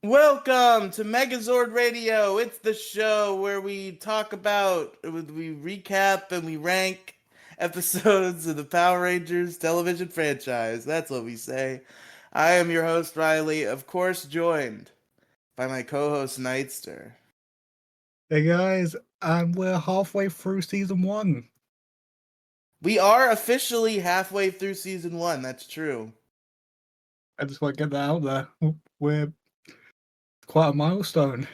Welcome to Megazord Radio. It's the show where we recap and we rank episodes of the Power Rangers television franchise. That's what we say. I am your host, Riely, of course, joined by my co host, Nightster. Hey guys, and we're halfway through season one. We are officially halfway through season one. That's true. I just want to get that out there. We're quite a milestone.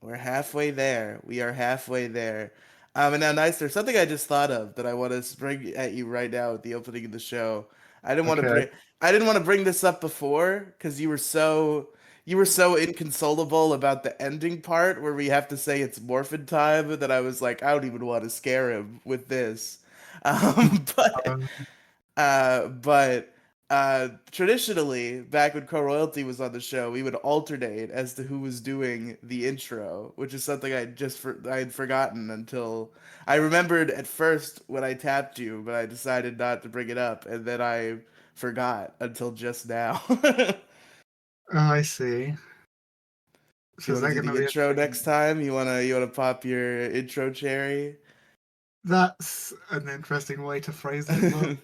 We're halfway there. We are halfway there. And now, nice. There's something I just thought of that I want to bring at you right now at the opening of the show. I didn't want to Okay. bring. I didn't want to bring this up before because you were so inconsolable about the ending part where we have to say it's morphin time that I was like, I don't even want to scare him with this. But Um, traditionally, back when Co-Royalty was on the show, we would alternate as to who was doing the intro, which is something I had forgotten until I remembered at first when I tapped you, but I decided not to bring it up, and then I forgot until just now. Do I see. So you is want to that do going to the be a intro next thing? time? You wanna pop your intro cherry? That's an interesting way to phrase it, but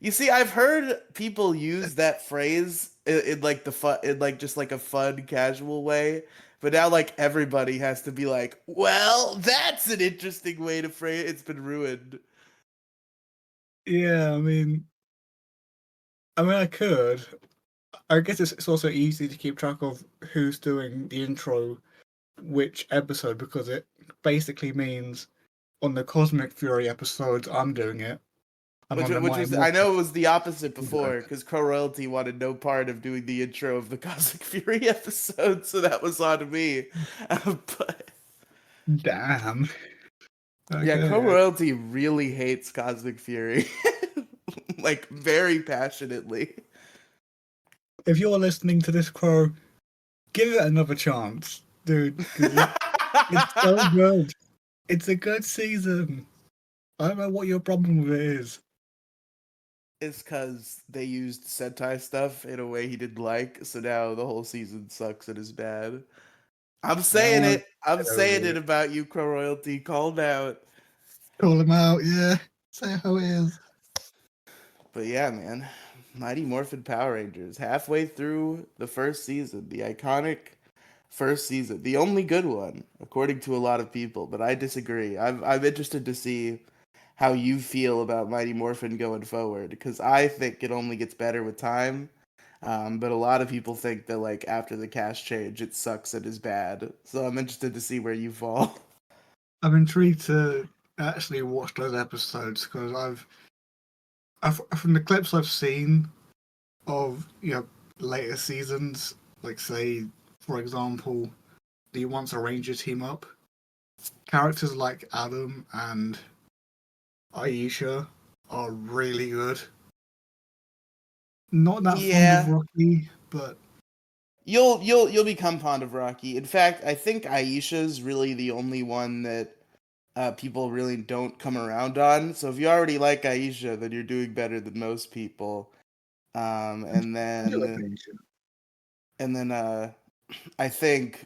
You see, I've heard people use that phrase in like the fun, in like just like a fun, casual way. But now, like everybody has to be like, "Well, that's an interesting way to phrase it." It's been ruined. yeah, I mean, I could. I guess it's also easy to keep track of who's doing the intro, which episode, because it basically means on the Cosmic Fury episodes, I'm doing it, and Which on the which Mighty was I Morphin, know it was the opposite you do it. before because Crow Royalty wanted no part of doing the intro of the Cosmic Fury episode, so that was on me. But Damn. yeah, Crow Okay. Royalty really hates Cosmic Fury, like very passionately. If you're listening to this, Crow, give it another chance, dude, because it's so good. It's a good season. I don't know what your problem with it is. It's because they used Sentai stuff in a way he didn't like, so now the whole season sucks and is bad. I'm saying Uh, it. I'm get saying over it it. about you, Crow Royalty. Calm down. Call him out, yeah. Say how it is. But yeah, man. Mighty Morphin Power Rangers. Halfway through the first season. The iconic first season. The only good one, according to a lot of people. But I disagree. I'm interested to see how you feel about Mighty Morphin going forward. Because I think it only gets better with time. But a lot of people think that like after the cast change, it sucks and is bad. So I'm interested to see where you fall. I'm intrigued to actually watch those episodes because I've from the clips I've seen of later seasons, like say for example, the Once a Ranger team up, characters like Adam and Aisha are really good. Not that fond of Yeah, Rocky, but you'll become fond of Rocky. In fact, I think Aisha's really the only one that people really don't come around on. So if you already like Aisha, then you're doing better than most people. Um, I and do like then Aisha. and then I think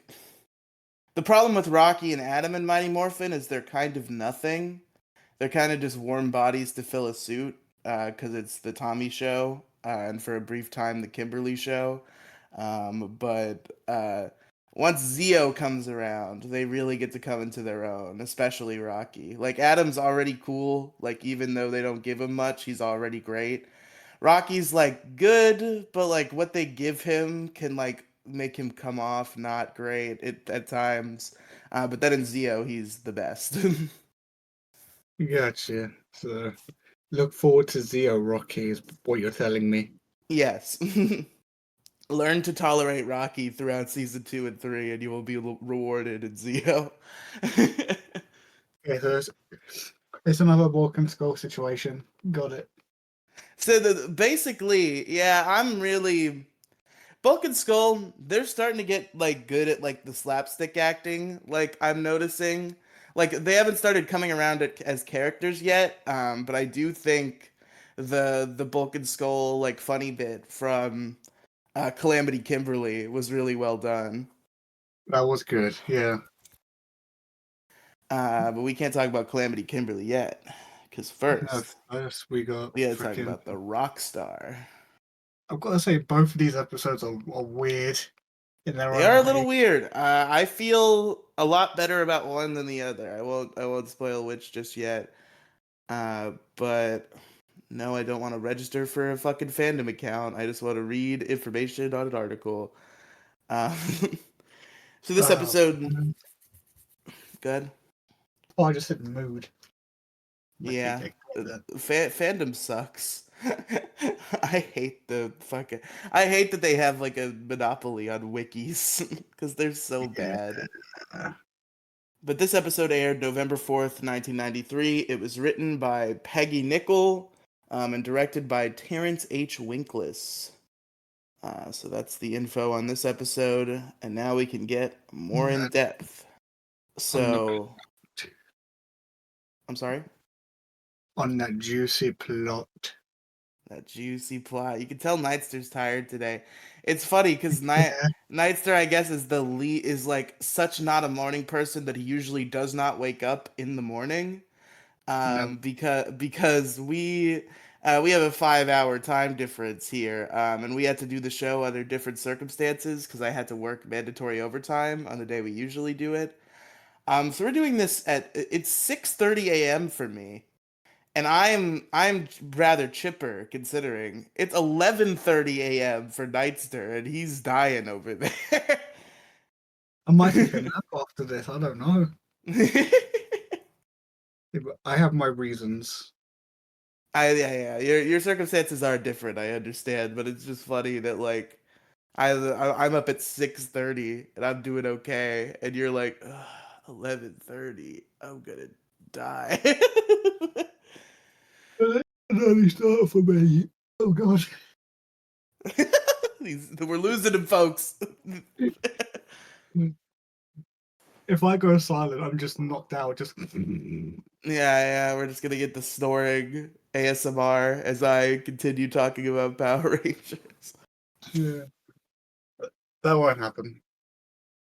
the problem with Rocky and Adam and Mighty Morphin is they're kind of nothing. They're kind of just warm bodies to fill a suit because it's the Tommy show and for a brief time the Kimberly show. But once Zio comes around, they really get to come into their own, especially Rocky. Like Adam's already cool. Like even though they don't give him much, he's already great. Rocky's like good, but like what they give him can like make him come off not great at times. But then in Zio, he's the best. Gotcha. So look forward to Zero Rocky is what you're telling me. Yes. Learn to tolerate Rocky throughout season 2 and 3, and you will be rewarded in Zio. Okay, so it's another Walk and Skull situation. Got it. So basically, yeah, I'm really Bulk and Skull. They're starting to get like good at like the slapstick acting. Like I'm noticing, like they haven't started coming around as characters yet. But I do think the Bulk and Skull like funny bit from Calamity Kimberly was really well done. That was good. Yeah. But we can't talk about Calamity Kimberly yet, because first First we got we got to talk freaking. about the Rockstar. I've got to say, both of these episodes are weird in their They are own a little way. weird. I feel a lot better about one than the other. I won't spoil which just yet. But no, I don't want to register for a fucking fandom account. I just want to read information on an article. Uh, so this episode, Man. good. Oh, I just said mood. Yeah, That. fandom sucks. I hate the fucking. I hate that they have like a monopoly on wikis because they're so bad. Yeah. But this episode aired November 4th, 1993. It was written by Peggy Nickel and directed by Terrence H. Winkless. So that's the info on this episode, and now we can get more in depth. On the So, I'm sorry? on that juicy plot. That juicy plot. You can tell Nightster's tired today. It's funny because Yeah. Nightster, I guess, is the lead, is like such not a morning person that he usually does not wake up in the morning. No. Because we have a 5 hour time difference here, and we had to do the show under different circumstances because I had to work mandatory overtime on the day we usually do it. So we're doing this at it's 6:30 a.m. for me, and I'm rather chipper considering it's 11:30 a.m. for Nightster, and he's dying over there. I might take a nap after this. I don't know. I have my reasons. Yeah. Your circumstances are different. I understand, but it's just funny that like I'm up at 6:30 and I'm doing okay, and you're like 11:30. I'm gonna die. Early start for me. Oh god. We're losing him, folks. If I go silent, I'm just knocked out. Just Yeah. We're just gonna get the snoring ASMR as I continue talking about Power Rangers. yeah. That won't happen.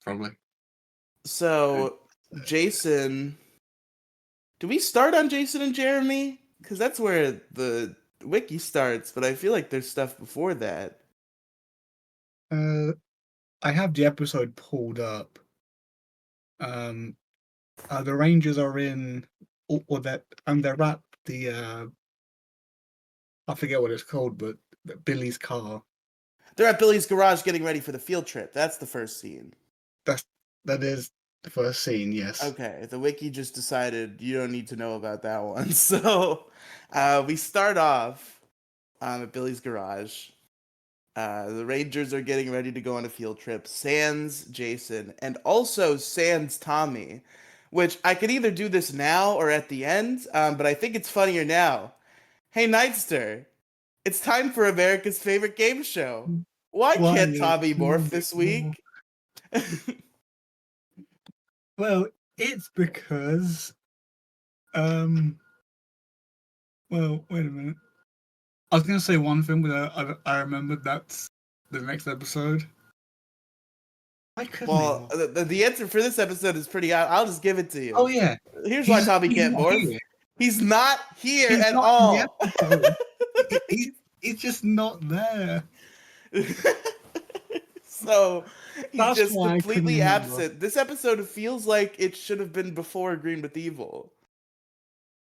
Probably. So, Jason, do we start on Jason and Jeremy? Because that's where the wiki starts, but I feel like there's stuff before that. I have the episode pulled up. The Rangers are in, or that, and they're at the I forget what it's called, but Billy's car. They're at Billy's garage getting ready for the field trip. That's the first scene. That is the first scene. Yes. Okay, the wiki just decided you don't need to know about that one. So we start off at Billy's garage. The Rangers are getting ready to go on a field trip. Sans Jason, and also Sans Tommy, which I could either do this now or at the end, but I think it's funnier now. Hey, Nightster, it's time for America's favorite game show. Why can't Tommy morph this week? Well, it's because well, wait a minute. I was gonna say one thing, but I remembered that's the next episode. Why couldn't Well, the answer for this episode is pretty. I'll just give it to you. Oh yeah. Here's why Tommy can't morph. Here. He's not here He's at not all. He's just not there. So he's That's just why I couldn't completely remember. absent. This episode feels like it should have been before Green with Evil.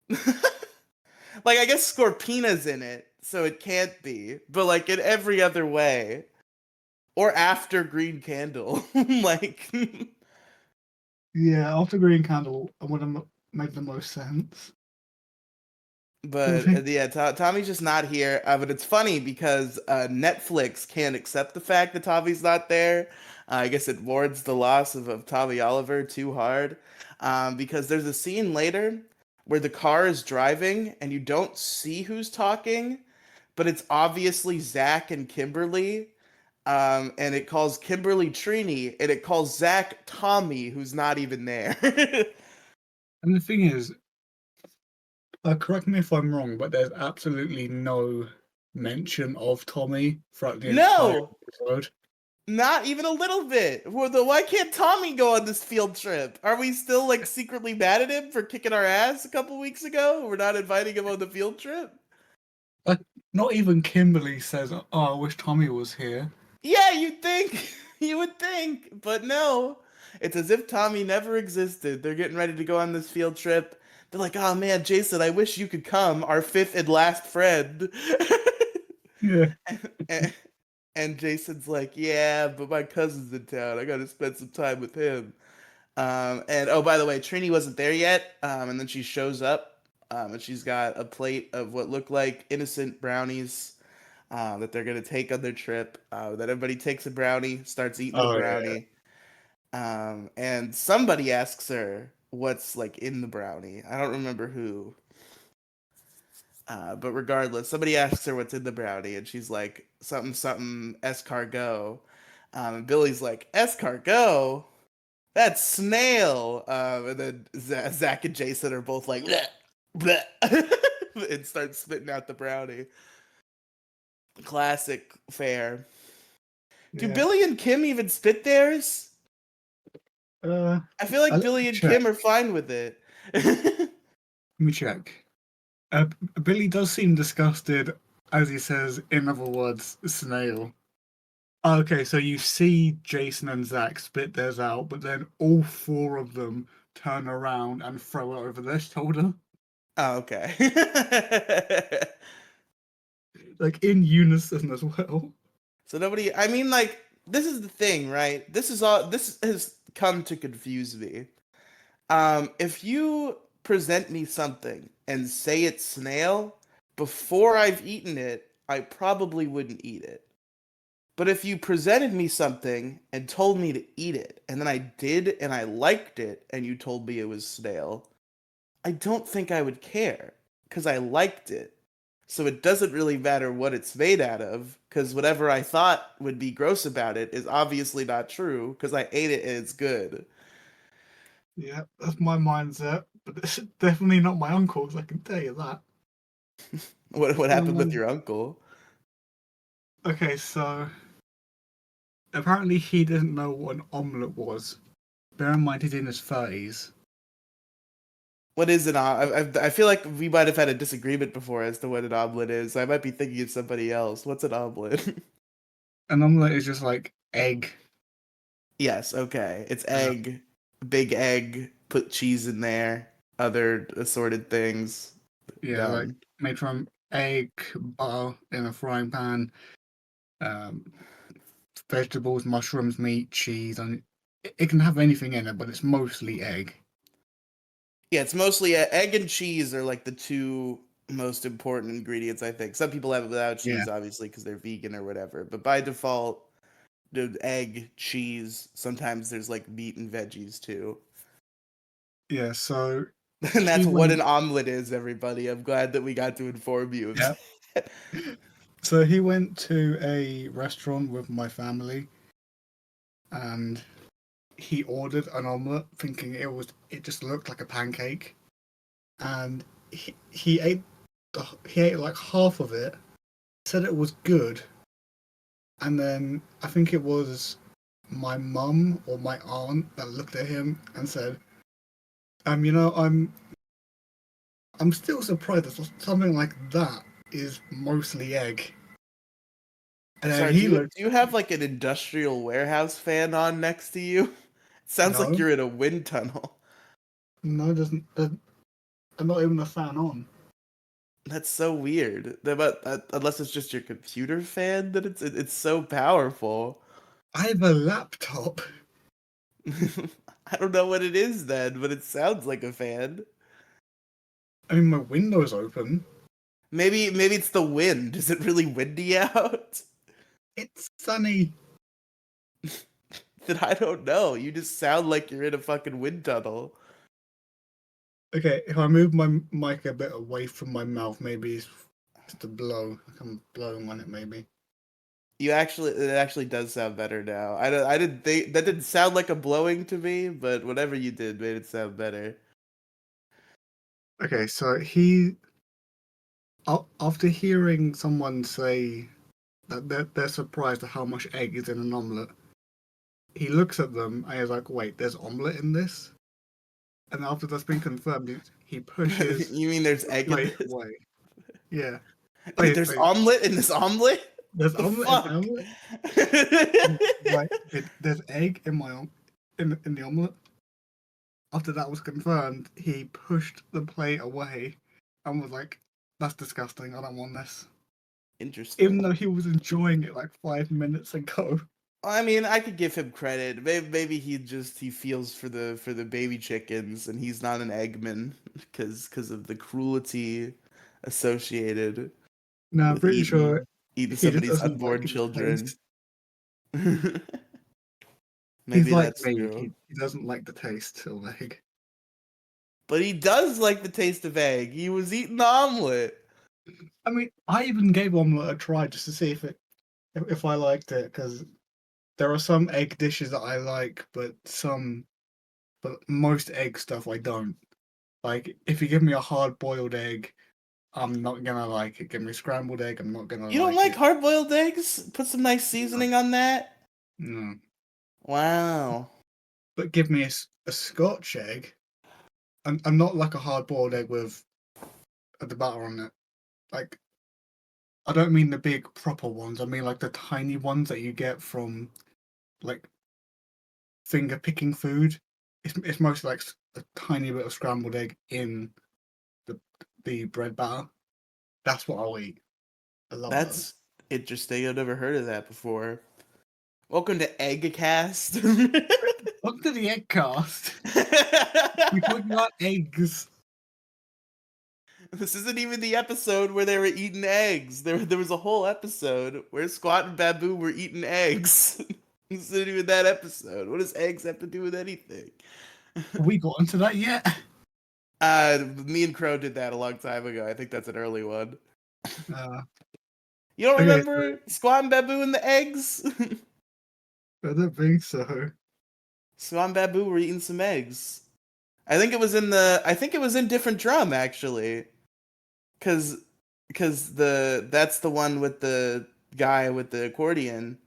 Like, I guess Scorpina's in it, so it can't be. But like in every other way. Or after Green Candle. Like Yeah, after Green Candle would have made the most sense. But yeah, Tommy's just not here. But it's funny because Netflix can't accept the fact that Tommy's not there. I guess it wards the loss of Tommy Oliver too hard. Because there's a scene later where the car is driving and you don't see who's talking, but it's obviously Zach and Kimberly. And it calls Kimberly Trini, and it calls Zach Tommy, who's not even there. And the thing is, correct me if I'm wrong, but there's absolutely no mention of Tommy throughout the entire episode. Not even a little bit. Why can't Tommy go on this field trip? Are we still like secretly mad at him for kicking our ass a couple weeks ago? We're not inviting him on the field trip? Like, not even Kimberly says, "Oh, I wish Tommy was here." Yeah, you'd think. You would think. But no. It's as if Tommy never existed. They're getting ready to go on this field trip. They're like, oh man, Jason, I wish you could come, our fifth and last friend. Yeah. and, and Jason's like, yeah, but my cousin's in town. I gotta spend some time with him. And oh, by the way, Trini wasn't there yet. And then she shows up, and she's got a plate of what look like innocent brownies that they're gonna take on their trip. That everybody takes a brownie, starts eating the Oh yeah. brownie. And somebody asks her what's like in the brownie. I don't remember who. But regardless, somebody asks her what's in the brownie, and she's like, something, something, escargot. And Billy's like, escargot? That's snail. And then Zach and Jason are both like, bleh, bleh, and start spitting out the brownie. Classic fare. Do Yeah. Billy and Kim even spit theirs? I feel like Let Billy me and check. Kim are fine with it. Let me check. Billy does seem disgusted, as he says, in other words, snail. Okay, so you see Jason and Zach spit theirs out, but then all four of them turn around and throw it over their shoulder, Oh, okay. like in unison as well. So nobody, I mean, like, this is the thing, right? This has come to confuse me. If you present me something and say it's snail, before I've eaten it, I probably wouldn't eat it. But if you presented me something and told me to eat it, and then I did and I liked it, and you told me it was snail, I don't think I would care because I liked it. So it doesn't really matter what it's made out of because whatever I thought would be gross about it is obviously not true because I ate it and it's good. Yeah, that's my mindset, but it's definitely not my uncle's, I can tell you that. What happened with Um, your uncle? okay, so apparently he didn't know what an omelette was. Bear in mind he's in his 30s. What is an omelet? I feel like we might have had a disagreement before as to what an omelet is. I might be thinking of somebody else. What's an omelet? An omelette is just like egg. Yes, okay. It's Uh, egg, big egg, put cheese in there, other assorted things. yeah, like Done. made from egg, butter in a frying pan, um, vegetables, mushrooms, meat, cheese, and it can have anything in it, but it's mostly egg. Yeah, it's mostly egg and cheese are like the two most important ingredients, I think. Some people have it without Yeah, cheese, obviously, because they're vegan or whatever. But by default, the egg, cheese. Sometimes there's like meat and veggies too. yeah. So And he that's what went. an omelet is, everybody. I'm glad that we got to inform you of Yeah. that. So he went to a restaurant with my family, and he ordered an omelette, thinking it just looked like a pancake, and he ate he ate like half of it, said it was good, and then I think it was my mum or my aunt that looked at him and said, you know, I'm still surprised that something like that is mostly egg. And then Sorry, he looked, do you have like an industrial warehouse fan on next to you? It sounds like no, you're in a wind tunnel. no, doesn't, I'm not even a fan on. That's so weird. But unless it's just your computer fan, that it's so powerful. I have a laptop. I don't know what it is then, but it sounds like a fan. I mean, my window's open. Maybe it's the wind. Is it really windy out? It's sunny. Then I don't know. You just sound like you're in a fucking wind tunnel. Okay, if I move my mic a bit away from my mouth, maybe it's just a blow. Like I'm blowing on it, maybe. It actually does sound better now. I didn't think that didn't sound like a blowing to me, but whatever you did made it sound better. Okay, so after hearing someone say that they're surprised at how much egg is in an omelette. He looks at them and he's like, "Wait, there's omelette in this?" And after that's been confirmed, he pushes You mean there's the egg in plate this? away. Yeah. There's Wait. omelet in this omelet? There's The omelette in the fuck? omelette. Like, there's egg in in the omelette. After that was confirmed, he pushed the plate away and was like, "That's disgusting. I don't want this." Even Interesting. though he was enjoying it like 5 minutes ago. I mean, I could give him credit. Maybe he feels for the baby chickens, and he's not an Eggman because of the cruelty associated No, I'm with pretty sure eating he just somebody's doesn't like unborn the children. taste. He's Maybe like that's me. true. He doesn't like the taste of egg. But he does like the taste of egg. He was eating the omelet. I mean, I even gave omelette a try just to see if I liked it, because there are some egg dishes that I like, but most egg stuff I don't. Like, if you give me a hard boiled egg, I'm not gonna like it. Give me a scrambled egg, I'm not gonna You don't like like it. hard-boiled eggs? Put some nice No, seasoning on that. no. Wow. But give me a Scotch egg, and not like a hard boiled egg with the batter on it. Like, I don't mean the big proper ones. I mean like the tiny ones that you get from like finger picking food. It's mostly like a tiny bit of scrambled egg in the the bread batter. That's what I'll eat. I love those. That's interesting. I've never heard of that before. Welcome to Eggcast. Look to the egg cast. We talking about eggs. This isn't even the episode where they were eating eggs. There was a whole episode where Squat and Babu were eating eggs. This isn't even that episode. What does eggs have to do with anything? Have we got into that yet? Me and Crow did that a long time ago. I think that's an early one. Uh, You don't okay, remember Squat and Babu and the eggs? I don't think so. Squat and Babu were eating some eggs. I think it was in Different Drum actually. Cause that's the one with the guy with the accordion,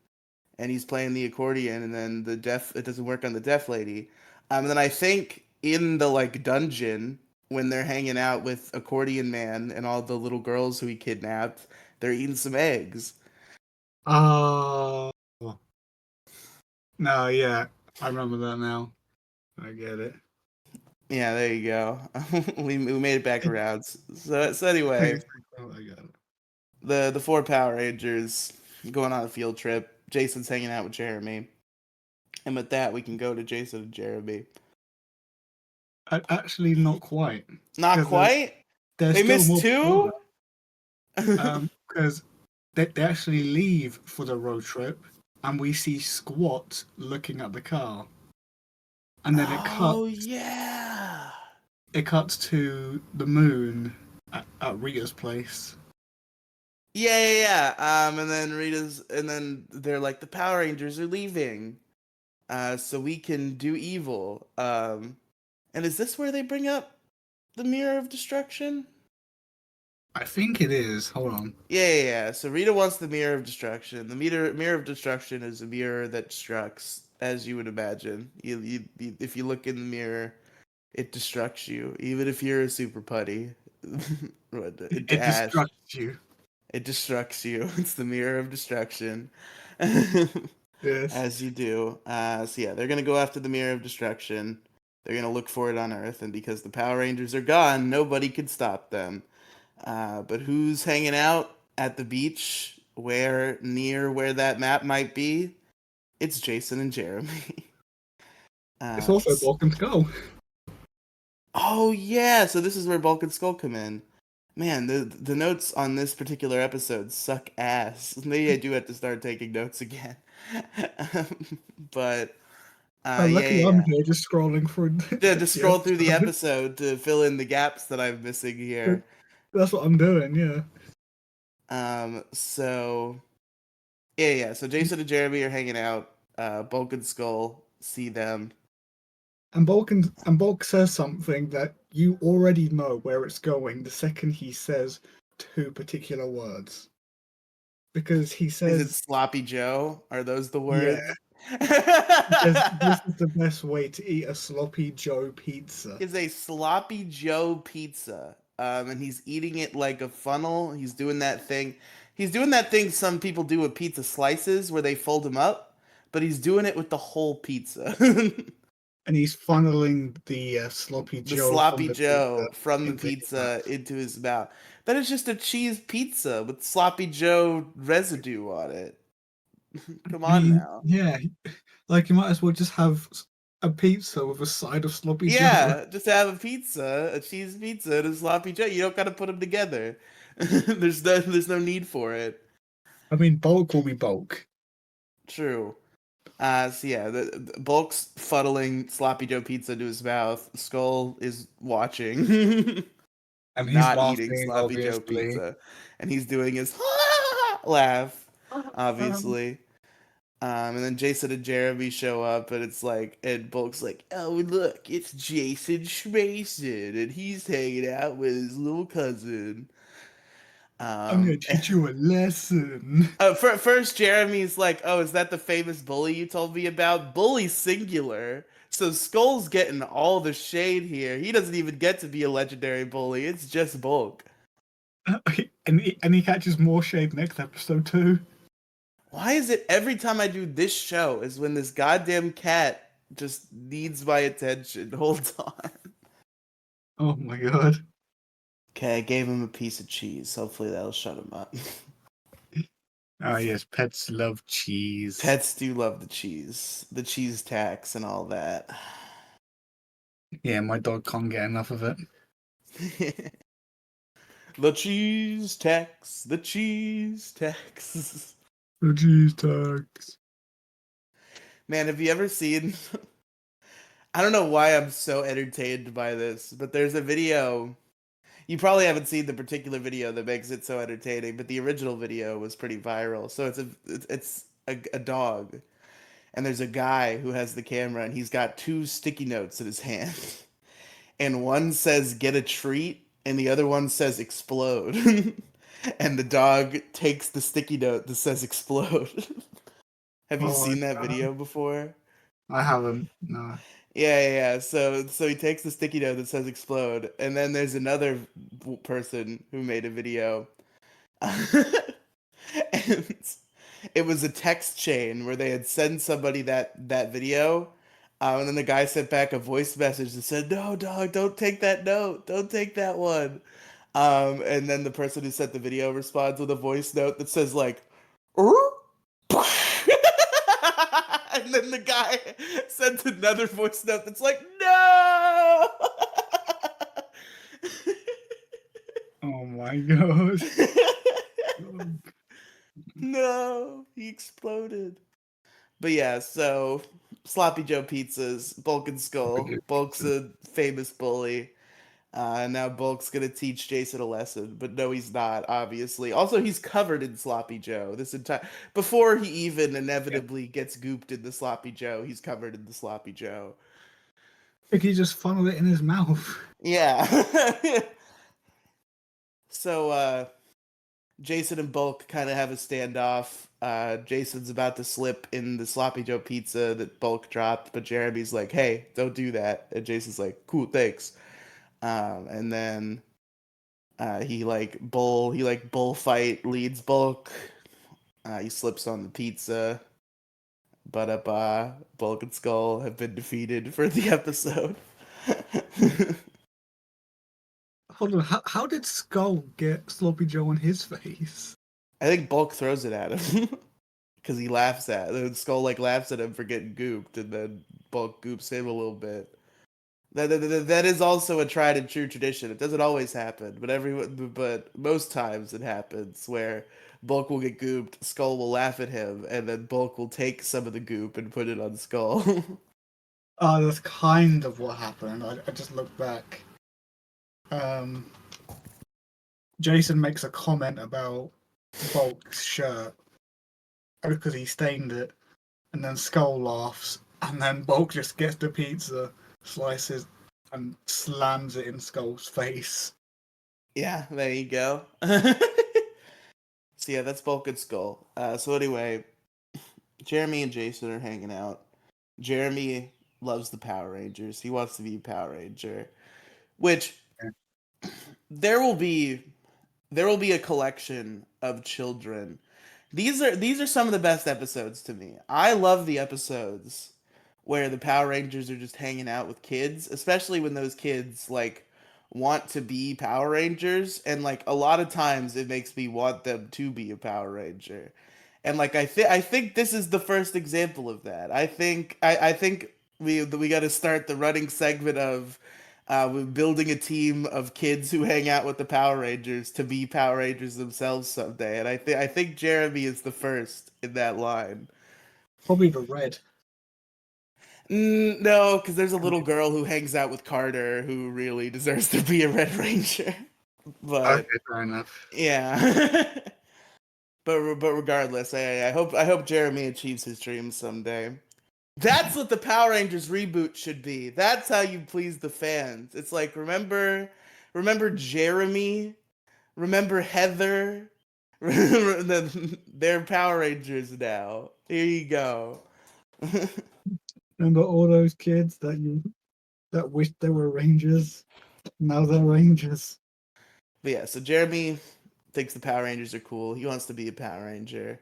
and he's playing the accordion, and then it doesn't work on the deaf lady. And then I think in the like dungeon when they're hanging out with Accordion Man and all the little girls who he kidnapped, they're eating some eggs. Oh, no, yeah, I remember that now. I get it. Yeah, there you go. We made it back around. So anyway, Thanks. I got it. the four Power Rangers going on a field trip. Jason's hanging out with Jeremy. And with that, we can go to Jason and Jeremy. Actually, not quite. Not Because quite? there's They still missed more before two? that. Because they actually leave for the road trip, and we see Squat looking at the car, and then Oh, yeah. it cuts to the moon at Rita's place. Yeah. And then they're like, the Power Rangers are leaving. So we can do evil. And is this where they bring up the Mirror of Destruction? I think it is. Hold on. Yeah. So Rita wants the Mirror of Destruction. The Mirror of Destruction is a mirror that destructs, as you would imagine. If you look in the mirror, it destructs you, even if you're a super putty. It Ash, distracts you. it destructs you. It's the Mirror of Destruction. Yes. As you do. So yeah, they're gonna go after the Mirror of Destruction. They're gonna look for it on Earth, and because the Power Rangers are gone, nobody can stop them. But who's hanging out at the beach near where that map might be? It's Jason and Jeremy. It's also Bulk and Skull. Oh yeah, so this is where Bulk and Skull come in. Man, the notes on this particular episode suck ass. Maybe I do have to start taking notes again. But Luckily, I'm here just scrolling through Yeah, just the scroll through the episode. episode to fill in the gaps that I'm missing here. That's what I'm doing, yeah. So yeah. So Jason and Jeremy are hanging out. Bulk and Skull see them. And Bulk says something that you already know where it's going the second he says two particular words. because he Is it says, Sloppy Joe? Are those the yeah, words? this is the best way to eat a sloppy Joe pizza. Is a Sloppy Joe pizza. And he's eating it like a funnel. He's doing that thing. He's doing that thing some people do with pizza slices where they fold them up, but he's doing it with the whole pizza. And he's funneling the sloppy The Joe from Sloppy the pizza Joe from the into his pizza mouth. into his mouth. That is just a cheese pizza with Sloppy Joe residue on it. Come I on mean, now. yeah, like you might as well just have a pizza with a side of sloppy Joe. Yeah, just have a pizza, a cheese pizza, and a Sloppy Joe. You don't got to put them together. There's no need for it. I mean, bulk will be bulk. True. So yeah, the Bulk's fuddling Sloppy Joe pizza into his mouth. Skull is watching, And he's not eating laughing, Sloppy Joe obviously. pizza, and he's doing his laugh, obviously. And then Jason and Jeremy show up, and it's like, and Bulk's like, "Oh look, it's Jason Schmason, and he's hanging out with his little cousin." I'm gonna Um, teach you a lesson. First, Jeremy's like, "Oh, is that the famous bully you told me about? Bully singular." So Skull's getting all the shade here. He doesn't even get to be a legendary bully. It's just Bulk. And he catches more shade next episode too. Why is it every time I do this show is when this goddamn cat just needs my attention? Hold on. Oh my god. Okay, I gave him a piece of cheese. Hopefully that'll shut him up. Ah yes, pets love cheese. Pets do love the cheese tax and all that. Yeah, my dog can't get enough of it. The cheese tax, the cheese tax. The cheese tax. Man, have you ever seen? I don't know why I'm so entertained by this, but there's a video. You probably haven't seen the particular video that makes it so entertaining, but the original video was pretty viral. So it's a dog, and there's a guy who has the camera, and he's got two sticky notes in his hand, and one says "get a treat," and the other one says "explode." And the dog takes the sticky note that says "explode." Have you Oh seen that god. video before? I haven't. No. Yeah. So he takes the sticky note that says "explode," and then there's another person who made a video, and it was a text chain where they had sent somebody that video, and then the guy sent back a voice message that said, "No, dog, don't take that note, don't take that one." And then the person who sent the video responds with a voice note that says like, "Er?" And then the guy sent another voice note that's like, "No." Oh my god. No, he exploded. But yeah, so Sloppy Joe pizzas, Bulk and Skull. Bulk's a famous bully. Now Bulk's gonna teach Jason a lesson, but no, he's not. Obviously, also he's covered in Sloppy Joe. This entire before he even Yeah. inevitably gets gooped in the Sloppy Joe, he's covered in the Sloppy Joe. Like he just funneled it in his mouth. Yeah. So Jason and Bulk kind of have a standoff. Jason's about to slip in the Sloppy Joe pizza that Bulk dropped, but Jeremy's like, "Hey, don't do that." And Jason's like, "Cool, thanks." And then he bullfight leads Bulk. He slips on the pizza, but Bulk and Skull have been defeated for the episode. Hold on, how did Skull get Sloppy Joe on his face? I think Bulk throws it at him because he laughs at Skull like laughs at him for getting gooped, and then Bulk goops him a little bit. That is also a tried and true tradition. It doesn't always happen, but most times it happens where Bulk will get gooped, Skull will laugh at him, and then Bulk will take some of the goop and put it on Skull. Oh, that's kind of what happened. I just looked back. Um, Jason makes a comment about Bulk's shirt because he stained it, and then Skull laughs, and then Bulk just gets the pizza, slices, and slams it in Skull's face. Yeah, there you go. So yeah, that's Bulk and Skull. So anyway, Jeremy and Jason are hanging out. Jeremy loves the Power Rangers. He wants to be a Power Ranger, which there will be a collection of children. These are some of the best episodes to me. I love the episodes where the Power Rangers are just hanging out with kids, especially when those kids like want to be Power Rangers, and like a lot of times it makes me want them to be a Power Ranger. And like I think this is the first example of that. I think we got to start the running segment of building a team of kids who hang out with the Power Rangers to be Power Rangers themselves someday. And I think Jeremy is the first in that line. Probably the red. No, because there's a little girl who hangs out with Carter who really deserves to be a Red Ranger. Okay, But fair enough. yeah. but regardless, I hope Jeremy achieves his dreams someday. That's what the Power Rangers reboot should be. That's how you please the fans. It's like remember Jeremy, remember Heather. They're Power Rangers now. Here you go. Remember all those kids that wished they were Rangers? Now they're Rangers. But yeah, so Jeremy thinks the Power Rangers are cool. He wants to be a Power Ranger.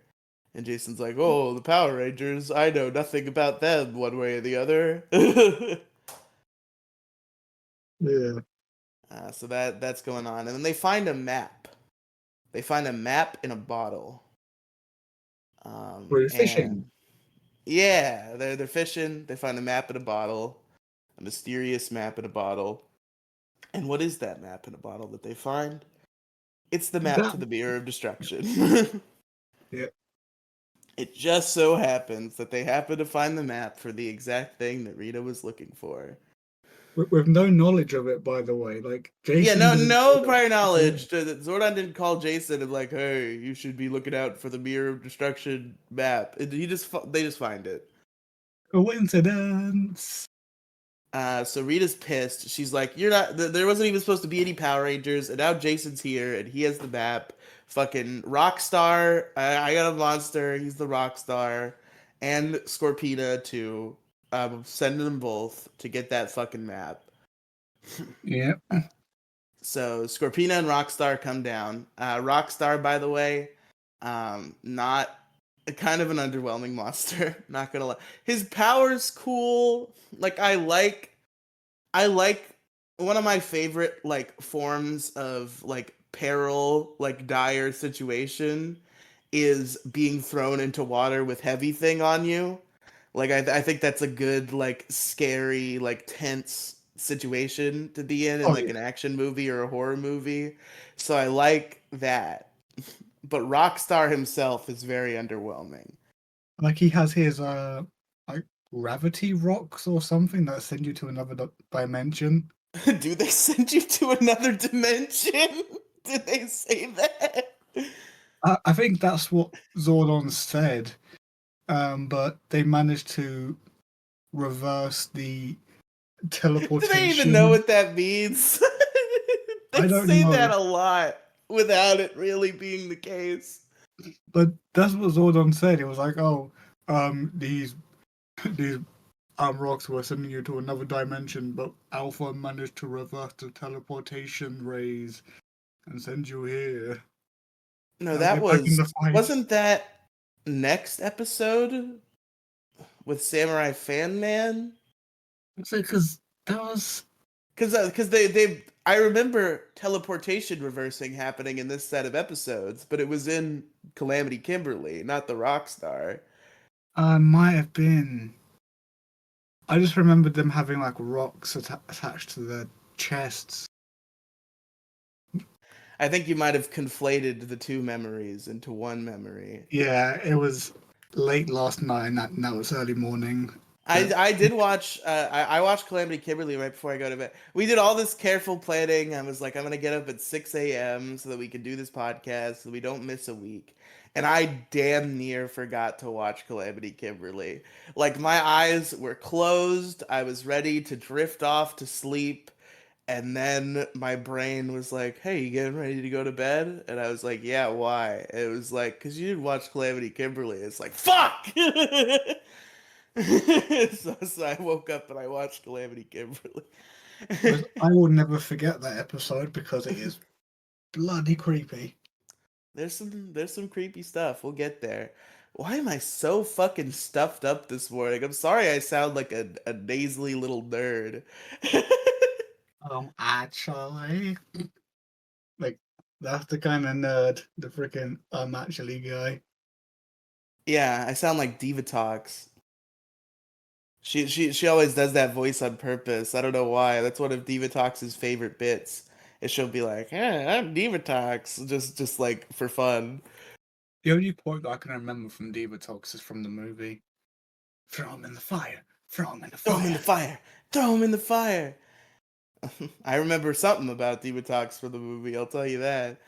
And Jason's like, "Oh, the Power Rangers. I know nothing about them one way or the other." Yeah. So that's going on. And then they find a map. They find a map in a bottle. We're fishing. And yeah, they're fishing. They find a map in a bottle, a mysterious map in a bottle. And what is that map in a bottle that they find? It's the map to the Mirror of Destruction. Yeah. It just so happens that they happen to find the map for the exact thing that Rita was looking for. With no knowledge of it, by the way. Like Yeah, Jason no, didn't no know prior that. knowledge. Zordon didn't call Jason and like, "Hey, you should be looking out for the Mirror of Destruction map." They just find it. Coincidence. So Rita's pissed. She's like, "You're not. There wasn't even supposed to be any Power Rangers, and now Jason's here, and he has the map. Fucking Rockstar. I got a monster. He's the Rockstar, and Scorpina too. Sending them both to get that fucking map." Yeah. So Scorpina and Rockstar come down. Rockstar, by the way, not kind of an underwhelming monster. Not gonna lie, his power's cool. Like I like one of my favorite like forms of like peril, like dire situation, is being thrown into water with heavy thing on you. Like I think that's a good like scary like tense situation to be in Oh like yeah. an action movie or a horror movie. So I like that. But Rockstar himself is very underwhelming. Like he has his like gravity rocks or something that send you to another dimension. Do they send you to another dimension? Did they say that? I think that's what Zordon said. But they managed to reverse the Do they even know teleportation. what that means? I They don't say that know, a lot without it really being the case. but that's what Zordon said. It was like, oh, these these rocks were sending you to another dimension, but Alpha managed to reverse the teleportation rays and send you here. No, Now that get back in was the fight. wasn't that next episode with Samurai Fan Man? It's like, because that was. Because they I remember teleportation reversing happening in this set of episodes, but it was in Calamity Kimberly, not the Rockstar. Might have been. I just remembered them having like rocks attached to their chests. I think you might have conflated the two memories into one memory. Yeah, it was late last night, and that was early morning. I did watch I watched Calamity Kimberly right before I go to bed. We did all this careful planning. I was like, I'm gonna get up at 6 a.m. so that we can do this podcast so we don't miss a week. And I damn near forgot to watch Calamity Kimberly. Like my eyes were closed. I was ready to drift off to sleep. And then my brain was like, "Hey, you getting ready to go to bed?" And I was like, "Yeah, why?" It was like, "Cause you didn't watch Calamity Kimberly." It's like, "Fuck!" So I woke up and I watched Calamity Kimberly. Because I will never forget that episode because it is bloody creepy. There's some creepy stuff. We'll get there. Why am I so fucking stuffed up this morning? I'm sorry I sound like a nasally little nerd. Actually, like that's the kind of nerd, the freaking actually guy. Yeah, I sound like Diva Talks. She always does that voice on purpose. I don't know why. That's one of Diva Talks' favorite bits. Is she'll be like, "Yeah, I'm Diva Talks," just like for fun. The only quote that I can remember from Diva Talks is from the movie. Throw him in the fire. Throw him in the Throw him in the fire. fire. Throw him in the fire. I remember something about Diva Talks from the movie. I'll tell you that.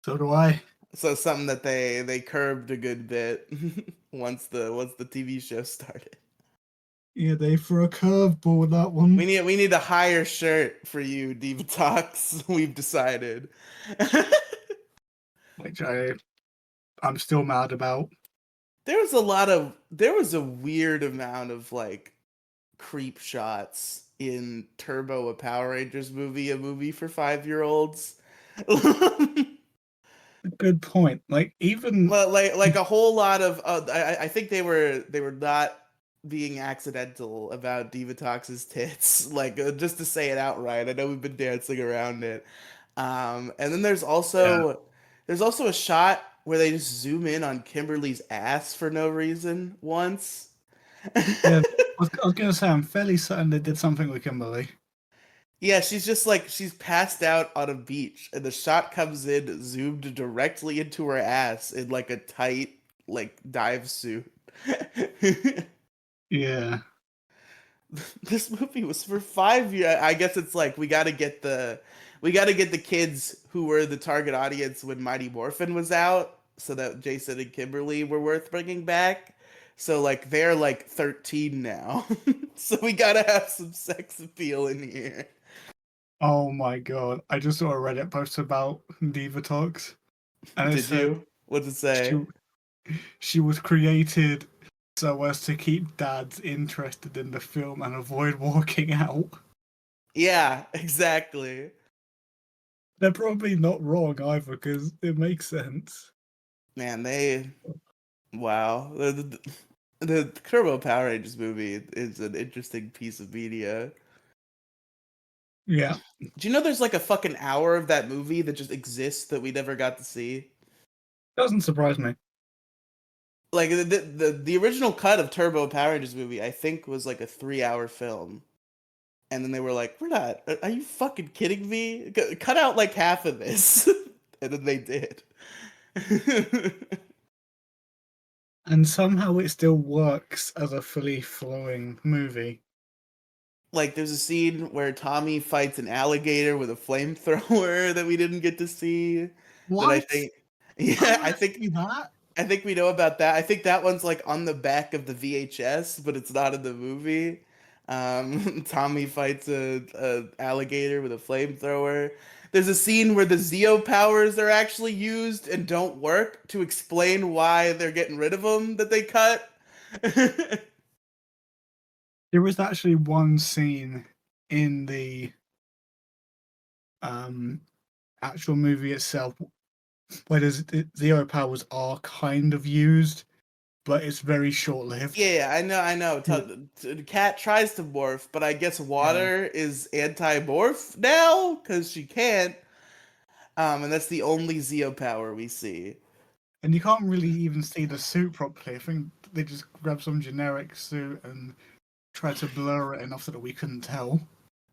So do I. So something that they curbed a good bit once the TV show started. Yeah, they threw a curveball with that We one, need we need a higher shirt for you, Diva Talks. We've decided. which I'm still mad about. There was a weird amount of like creep shots in Turbo, a Power Rangers movie, a movie for 5-year-olds. Good point. Like even Well, like a whole lot of I think they were not being accidental about Divatox's tits, like just to say it outright. I know we've been dancing around it. And then yeah, there's also a shot where they just zoom in on Kimberly's ass for no reason once. yeah. I was gonna say I'm fairly certain they did something with Kimberly. Yeah, she's just like she's passed out on a beach, and the shot comes in zoomed directly into her ass in like a tight like dive suit. Yeah, This movie was for 5 years. I guess it's like we got to get the kids who were the target audience when Mighty Morphin was out, so that Jason and Kimberly were worth bringing back. So like they're like 13 now, so we gotta have some sex appeal in here. oh my god. I just saw a Reddit post about Diva Talks, and it Did said you? What's it she say? she was created so as to keep dads interested in the film and avoid walking out. Yeah, exactly. They're probably not wrong either, because it makes sense. Man, wow. The Turbo Power Rangers movie is an interesting piece of media. Yeah, Do you know there's like a fucking hour of that movie that just exists that we never got to see? doesn't surprise me. Like the original cut of Turbo Power Rangers movie, I think was like a 3-hour film. And then they were like, "We're not. Are you fucking kidding me? Cut out like half of this." And then they did. And somehow it still works as a fully flowing movie. Like there's a scene where Tommy fights an alligator with a flamethrower that we didn't get to see. That I What? think, I yeah, want to see that. I think we know about that. I think that one's like on the back of the VHS, but it's not in the movie. Tommy fights a alligator with a flamethrower. There's a scene where the Zeo powers are actually used and don't work to explain why they're getting rid of them that they cut. There was actually one scene in the um, actual movie itself where the Zero powers are kind of used, but it's very short lived. Yeah, I know. The cat tries to morph, but I guess Yeah. water is anti-morph now because she can't. And that's the only Zeo power we see. And you can't really even see the suit properly. I think they just grabbed some generic suit and tried to blur it enough so that we couldn't tell.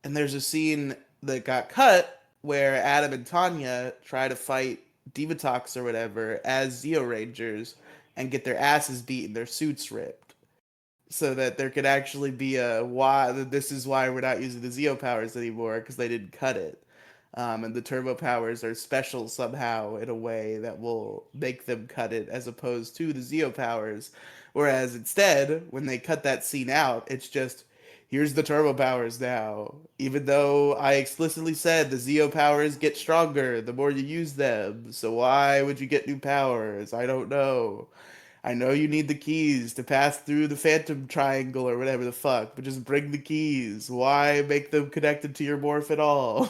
And there's a scene that got cut where Adam and Tanya try to fight Divatox or whatever as Zeo Rangers and get their asses beaten, their suits ripped, so that there could actually be a why. This is why we're not using the Zeo powers anymore because they didn't cut it. And the turbo powers are special somehow in a way that will make them cut it as opposed to the Zeo powers. Whereas instead, when they cut that scene out, it's just here's the turbo powers now. Even though I explicitly said the Zeo powers get stronger the more you use them. So why would you get new powers? I don't know. I know you need the keys to pass through the Phantom Triangle or whatever the fuck, but just bring the keys. Why make them connected to your morph at all?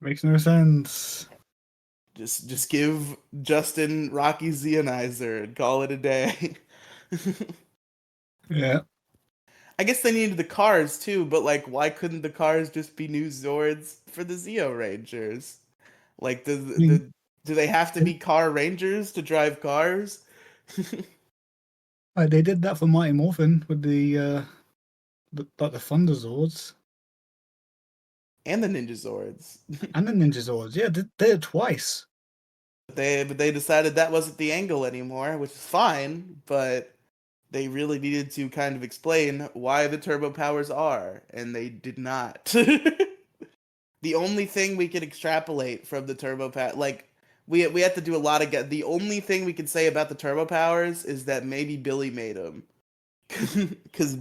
Makes no sense. Just give Justin Rocky Zeonizer and call it a day. Yeah. I guess they needed the cars too, but like, why couldn't the cars just be new Zords for the Zeo Rangers? Like, I mean, do they have to be car rangers to drive cars? they did that for Mighty Morphin with the Thunder Zords And the Ninja Zords. and the Ninja Zords. Yeah, they did it twice. But they decided that wasn't the angle anymore, which is fine, but they really needed to kind of explain why the turbo powers are, and they did not. The only thing we could extrapolate from the turbo power, like we have to do a lot of the only thing we can say about the turbo powers is that maybe Billy made them, because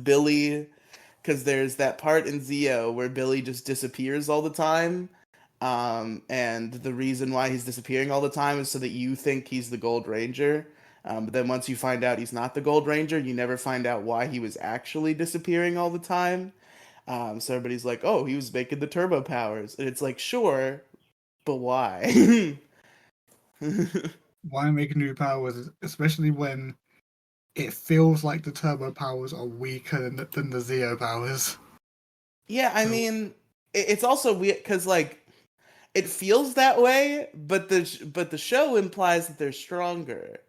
there's that part in Zeo where Billy just disappears all the time. And the reason why he's disappearing all the time is so that you think he's the Gold Ranger. But then once you find out he's not the Gold Ranger, you never find out why he was actually disappearing all the time. So everybody's like, oh, he was making the turbo powers. And it's like, sure, but why? Why make new powers, especially when it feels like the turbo powers are weaker than the Zeo powers? Yeah, I So mean, it's also weird because like it feels that way, but the show implies that they're stronger,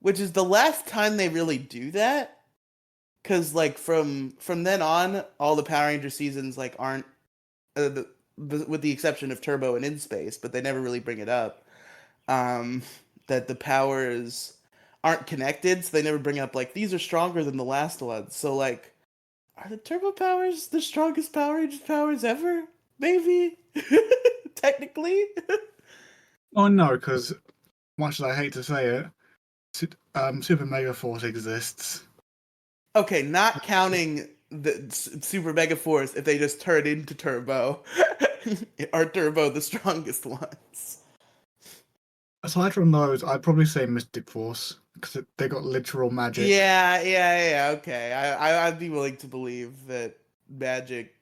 which is the last time they really do that. Because like from then on, all the Power Ranger seasons like aren't with the exception of Turbo and In Space, but they never really bring it up. Um, that the powers aren't connected, so they never bring up like these are stronger than the last ones. So like, are the Turbo powers the strongest Power Rangers powers ever? Maybe, technically. oh no, because much as I hate to say it, Super Mega Force exists. Okay, not counting the Super Mega Force if they just turn into Turbo. Are Turbo the strongest ones? Aside from those, I'd probably say Mystic Force because they got literal magic. Yeah. Okay, I'd be willing to believe that magic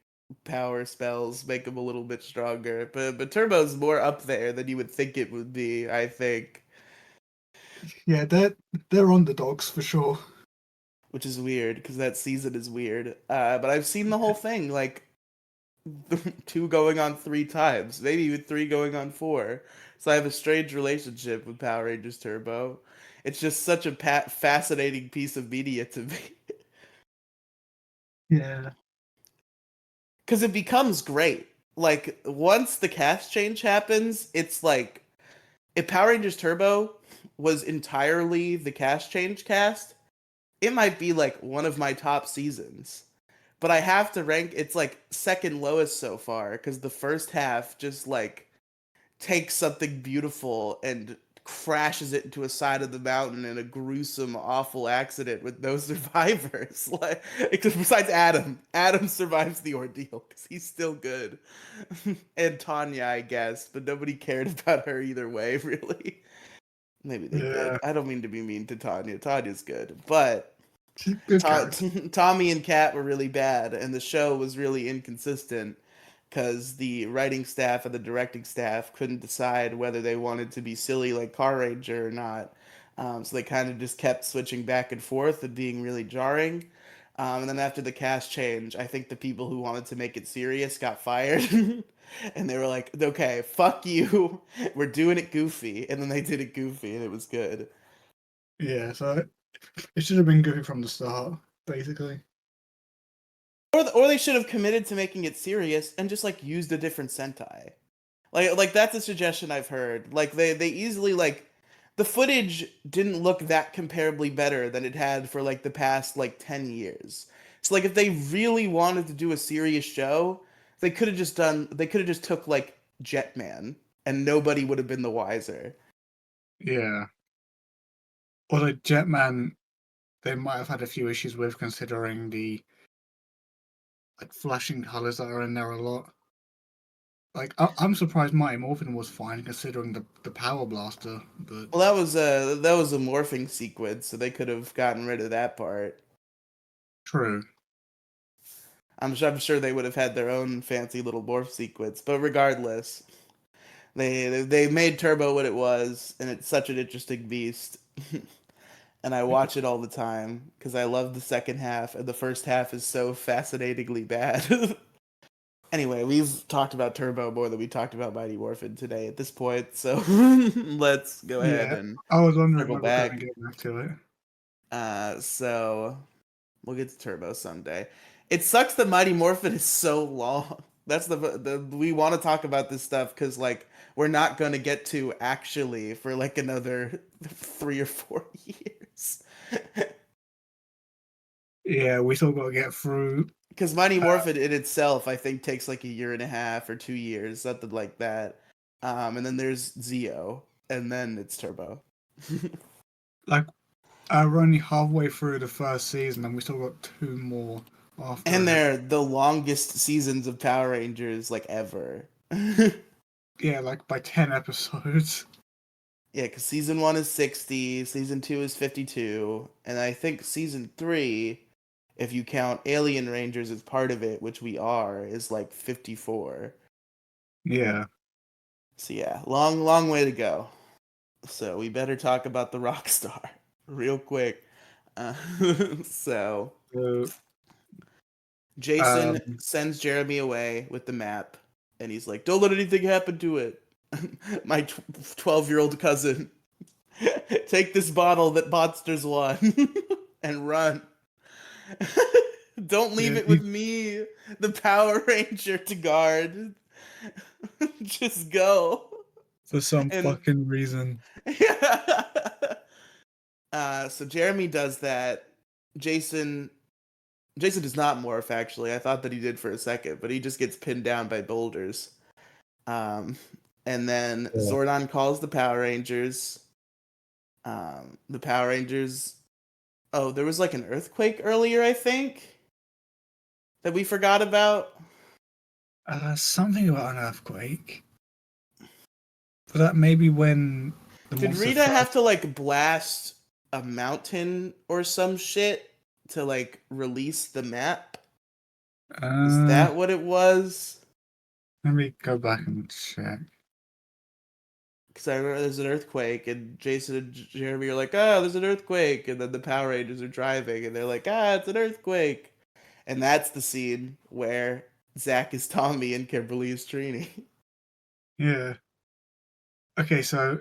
power spells make them a little bit stronger, but Turbo's more up there than you would think it would be. I think, Yeah, they're underdogs for sure. which is weird because that season is weird. But I've seen the whole thing, like two going on three times, maybe even three going on four. So I have a strange relationship with Power Rangers Turbo. It's just such a fascinating piece of media to me. Yeah, Because it becomes great. Like once the cast change happens, it's like if Power Rangers Turbo was entirely the cast change cast, it might be like one of my top seasons. But I have to rank it's like second lowest so far because the first half just like takes something beautiful and crashes it into a side of the mountain in a gruesome, awful accident with no survivors. Like, except besides Adam, Adam survives the ordeal because he's still good, and Tanya, I guess, but nobody cared about her either way, really. Maybe they did. yeah, I don't mean to be mean to Tanya. Tanya's good, but she's a good character. Tommy and Kat were really bad, and the show was really inconsistent because the writing staff and the directing staff couldn't decide whether they wanted to be silly like Car Ranger or not. So they kind of just kept switching back and forth and being really jarring. And then after the cast change, I think the people who wanted to make it serious got fired. And they were like, okay, fuck you. We're doing it goofy. And then they did it goofy and it was good. Yeah, so it should have been goofy from the start, basically. Or they should have committed to making it serious and just like used a different Sentai. Like that's a suggestion I've heard. Like they easily like the footage didn't look that comparably better than it had for like the past like 10 years. So like if they really wanted to do a serious show, they could have just took like Jetman and nobody would have been the wiser. Yeah. Although Jetman, they might have had a few issues with considering like flashing colors that are in there a lot. Like I'm surprised Mighty Morphin was fine considering the Power Blaster, but Well, that was a morphing sequence, so they could have gotten rid of that part. true. I'm sure they would have had their own fancy little morph sequence, but regardless, they made Turbo what it was, and it's such an interesting beast. And I watch it all the time because I love the second half, and the first half is so fascinatingly bad. Anyway, we've talked about Turbo more than we talked about Mighty Morphin today at this point, so let's go ahead Yeah, and I was wondering circle when we're going to back. get back to it. So we'll get to Turbo someday. It sucks that Mighty Morphin is so long. That's the we want to talk about this stuff because like we're not gonna get to actually for like another 3 or 4 years. Yeah, we still got to get through. Because Mighty Morphin in itself, I think, takes like a year and a half or 2 years, something like that. And then there's Zeo, and then it's Turbo. Like, we're only halfway through the first season, and we still got 2 more after And it. they're the longest seasons of Power Rangers like ever. Yeah, Yeah, like by 10 episodes. because season 1 is 60, season 2 is 52, and I think season 3, if you count Alien Rangers as part of it, which we are, is like 54. Yeah. So yeah, long way to go. So we better talk about the Rockstar real quick. Uh, so Uh, Jason um, sends Jeremy away with the map, and he's like, "Don't let anything happen to it." My 12-year-old cousin, take this bottle that Monsters won and run. Don't leave yeah, it with me, the Power Ranger, to guard. Just go. for some And fucking reason. so Jeremy does that. Jason Jason does not morph actually. I thought that he did for a second, but he just gets pinned down by boulders. Um, and then Yeah. Zordon calls the Power Rangers. The Power Rangers. Oh, there was like an earthquake earlier, I think, that we forgot about. Something about an earthquake. Was that maybe when the Did monster Rita have first? to like blast a mountain or some shit to like release the map? Is Uh, that what it was? Let me go back and check. Because I remember there's an earthquake, and Jason and Jeremy are like, "Oh, there's an earthquake," and then the Power Rangers are driving, and they're like, "Ah, it's an earthquake," and that's the scene where Zach is Tommy and Kimberly is Trini. Yeah. Okay, so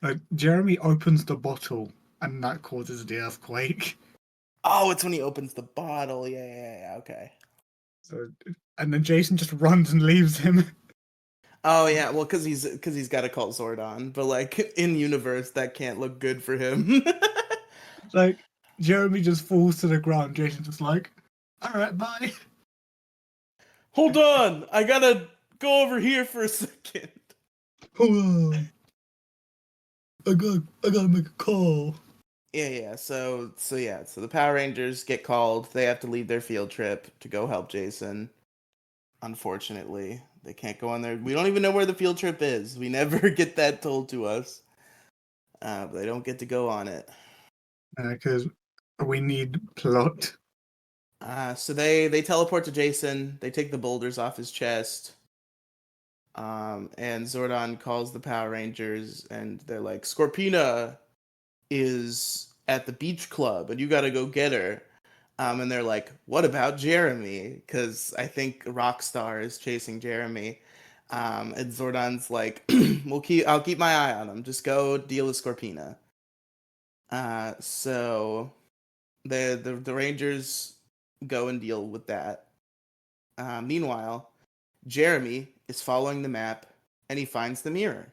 like Jeremy opens the bottle and that causes the earthquake. Oh, it's when he opens the bottle. Yeah. Okay. So and then Jason just runs and leaves him. Oh yeah, well, because he's got to call Zordon, but like in universe, that can't look good for him. Like Jeremy just falls to the ground. Jason's just like, all right, bye. Hold on, I gotta go over here for a second. Hold on. I gotta make a call. Yeah. So the Power Rangers get called. They have to leave their field trip to go help Jason. Unfortunately, they can't go on there. We don't even know where the field trip is. We never get that told to us. But they don't get to go on it. Because we need plot. So they teleport to Jason. They take the boulders off his chest. And Zordon calls the Power Rangers, and they're like, "Scorpina is at the beach club, and you got to go get her." And they're like, "What about Jeremy?" Because I think Rockstar is chasing Jeremy. And Zordon's like, I'll keep my eye on him. Just go deal with Scorpina." So the Rangers go and deal with that. Meanwhile, Jeremy is following the map, and he finds the mirror.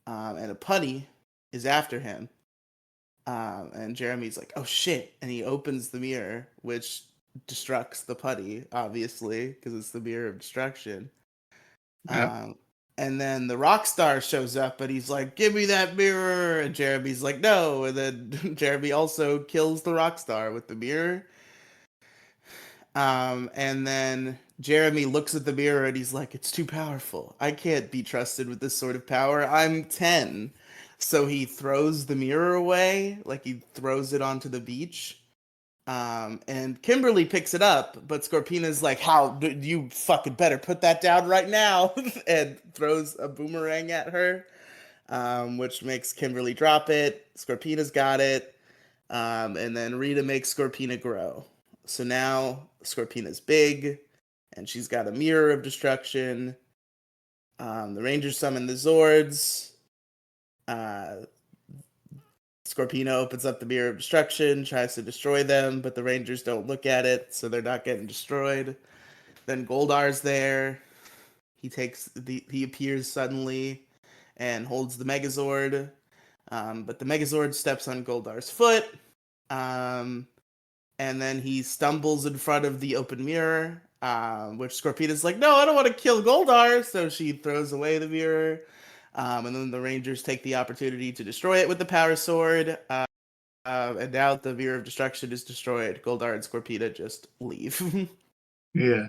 And a putty is after him. And Jeremy's like, "Oh shit!" And he opens the mirror, which destructs the putty, obviously, because it's the mirror of destruction. Yep. And then the Rockstar shows up, and he's like, "Give me that mirror!" And Jeremy's like, "No!" And then Jeremy also kills the Rockstar with the mirror. And then Jeremy looks at the mirror and he's like, "It's too powerful. I can't be trusted with this sort of power. I'm 10." So he throws the mirror away, like he throws it onto the beach. And Kimberly picks it up, but Scorpina's like, you fucking better put that down right now," and throws a boomerang at her, which makes Kimberly drop it. Scorpina's got it. And then Rita makes Scorpina grow. So now Scorpina's big, and she's got a mirror of destruction. The Rangers summon the Zords. Uh, Scorpina opens up the mirror of destruction, tries to destroy them, but the Rangers don't look at it, so they're not getting destroyed. Then Goldar's there. He appears suddenly and holds the Megazord. But the Megazord steps on Goldar's foot. Um, and then he stumbles in front of the open mirror, which Scorpina's like, "No, I don't want to kill Goldar," so she throws away the mirror. And then the Rangers take the opportunity to destroy it with the power sword. And now the mirror of destruction is destroyed. Goldar and Scorpina just leave. Yeah.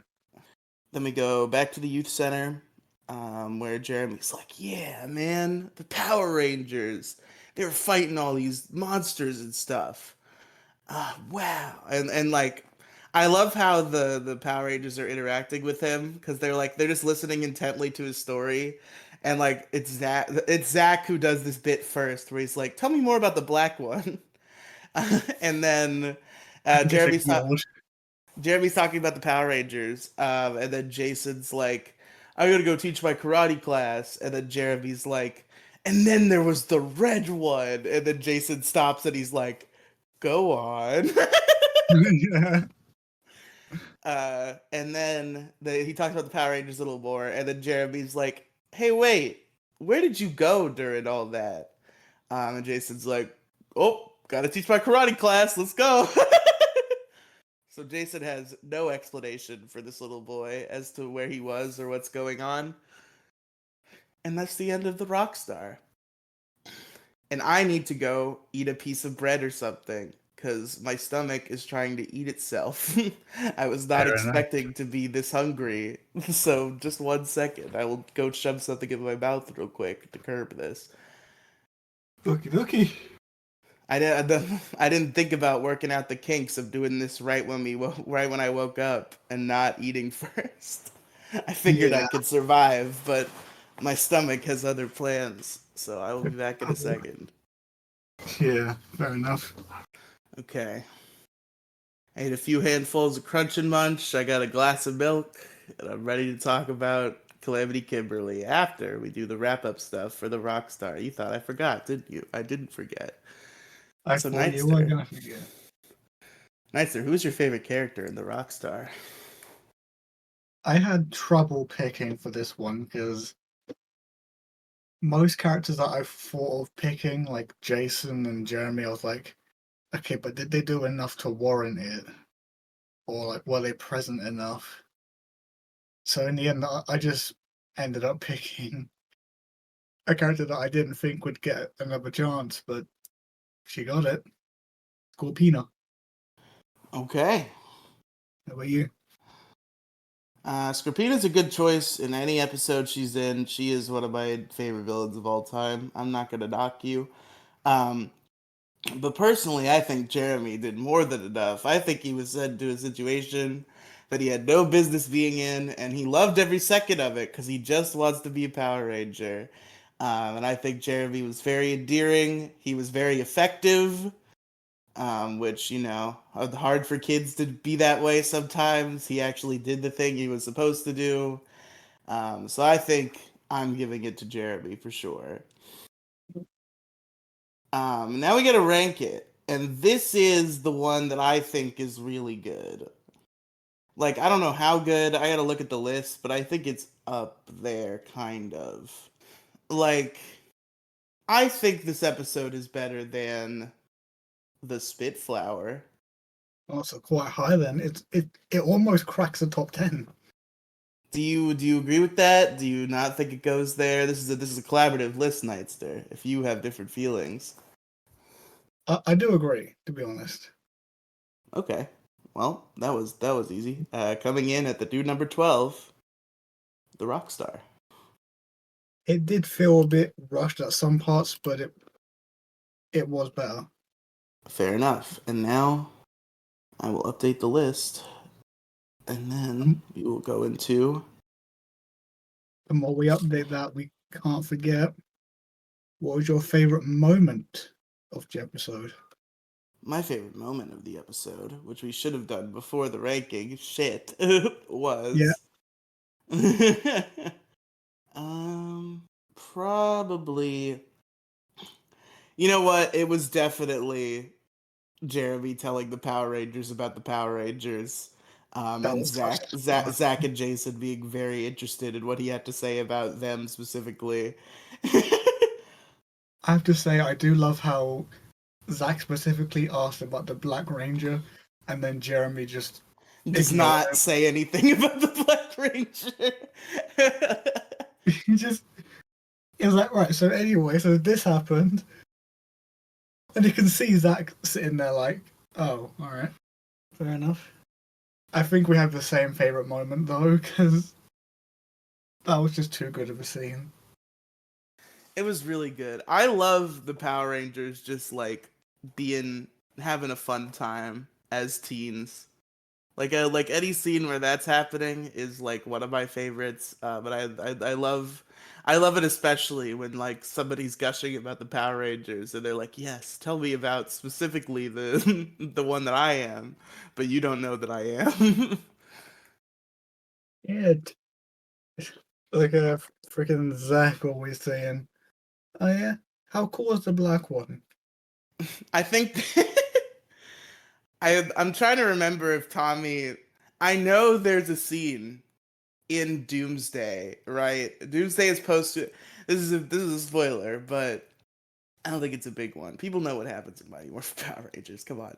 Then we go back to the youth center, where Jeremy's like, "Yeah, man, the Power Rangers. They were fighting all these monsters and stuff. Wow." And like, I love how the Power Rangers are interacting with him, because they're just listening intently to his story. And like, it's Zach who does this bit first, where he's like, "Tell me more about the black one." And then Just Jeremy's talking. ignored. Jeremy's talking about the Power Rangers, and then Jason's like, "I'm gonna go teach my karate class," and then Jeremy's like, "And then there was the red one," and then Jason stops and he's like, "Go on." Yeah. And then he talks about the Power Rangers a little more, and then Jeremy's like, "Hey, wait, where did you go during all that?" And Jason's like, "Oh, gotta teach my karate class. Let's go." So Jason has no explanation for this little boy as to where he was or what's going on. And that's the end of the Rockstar. And I need to go eat a piece of bread or something, because my stomach is trying to eat itself. I was not Fair enough. expecting to be this hungry. So just 1 second. I will go shove something in my mouth real quick to curb this. Okie dokie. I didn't think about working out the kinks of doing this right when I woke up and not eating first. I figured I Yeah. could survive, but my stomach has other plans, so I will be back in a second. Yeah, fair enough. Okay. I ate a few handfuls of Crunch and Munch, I got a glass of milk, and I'm ready to talk about Calamity Kimberly after we do the wrap-up stuff for the Rockstar. You thought I forgot, didn't you? I didn't forget. I So thought you were Nightster. gonna forget. Nightster, who's your favorite character in the Rockstar? I had trouble picking for this one because most characters that I thought of picking, like Jason and Jeremy, I was like, okay, but did they do enough to warrant it? Or like, were they present enough? So in the end, I just ended up picking a character that I didn't think would get another chance, but she got it. Scorpina. Okay. How about you? Scorpina's a good choice in any episode she's in. She is one of my favorite villains of all time. I'm not going to knock you. Um, but personally, I think Jeremy did more than enough. I think he was sent to a situation that he had no business being in, and he loved every second of it because he just wants to be a Power Ranger. And I think Jeremy was very endearing. He was very effective, which, hard for kids to be that way sometimes. He actually did the thing he was supposed to do. So I think I'm giving it to Jeremy for sure. Now we got to rank it. And this is the one that I think is really good. Like, I don't know how good. I got to look at the list, but I think it's up there, kind of. Like, I think this episode is better than the Spitflower. Also quite high then. It almost cracks the top 10. Do you agree with that? Do you not think it goes there? This is a collaborative list, Nightster. If you have different feelings, I do agree, to be honest. okay. Well, that was easy. Coming in at the dude number 12, the Rockstar. It did feel a bit rushed at some parts, but it was better. Fair enough. And now I will update the list, and then we will go into. The more we update that, we can't forget. What was your favorite moment of the episode? My favorite moment of the episode, which we should have done before the ranking, shit, Yeah, was probably, you know what? It was definitely Jeremy telling the Power Rangers about the Power Rangers. that And was such Zach and Jason being very interested in what he had to say about them specifically. I have to say, I do love how Zach specifically asked about the Black Ranger, and then Jeremy just Does ignored not say anything about the Black Ranger. him. He was like, right, so anyway, so this happened. And you can see Zach sitting there like, oh, alright, fair enough. I think we have the same favourite moment, though, because that was just too good of a scene. It was really good. I love the Power Rangers just like having a fun time as teens. Like any scene where that's happening is like one of my favorites. But I love it especially when like somebody's gushing about the Power Rangers and they're like, "Yes, tell me about specifically the the one that I am," but you don't know that I am. Yeah, like a freaking Zach always saying, oh yeah, how cool is the black one? I think I'm trying to remember if Tommy. I know there's a scene in Doomsday, right? Doomsday is posted. This is a spoiler, but I don't think it's a big one. People know what happens in Mighty Morphin Power Rangers. Come on.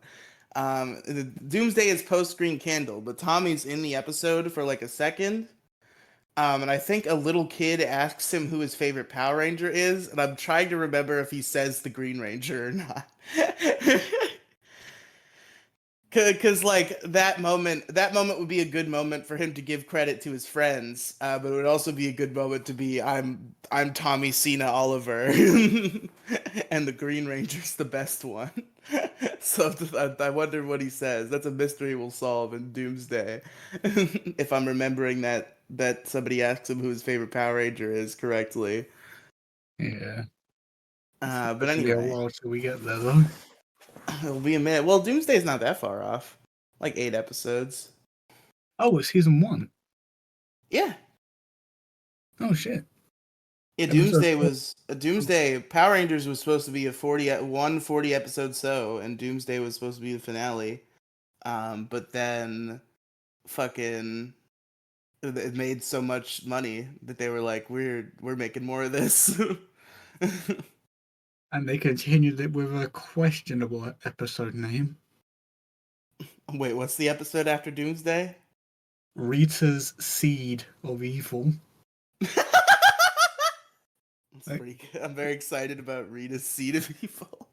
The Doomsday is post Green Candle, but Tommy's in the episode for like a second. And I think a little kid asks him who his favorite Power Ranger is, and I'm trying to remember if he says the Green Ranger or not. Because like that moment would be a good moment for him to give credit to his friends, but it would also be a good moment to be I'm Tommy Cena Oliver, and the Green Ranger's the best one. So I wonder what he says. That's a mystery we'll solve in Doomsday, if I'm remembering that somebody asks him who his favorite Power Ranger is correctly. Yeah. But It'll be a anyway, while till we get there, though. it'll be a minute. Well, Doomsday's not that far off, like 8 episodes. Oh, it's season 1. Yeah. Oh, shit. Yeah, Episode Doomsday 4. was Doomsday. Power Rangers was supposed to be a 40 episode show, and Doomsday was supposed to be the finale. But then, fucking, it made so much money that they were like, we're making more of this. And they continued it with a questionable episode name. Wait, what's the episode after Doomsday? Rita's Seed of Evil. It's Like, pretty good. I'm very excited about Rita's Seed of Evil.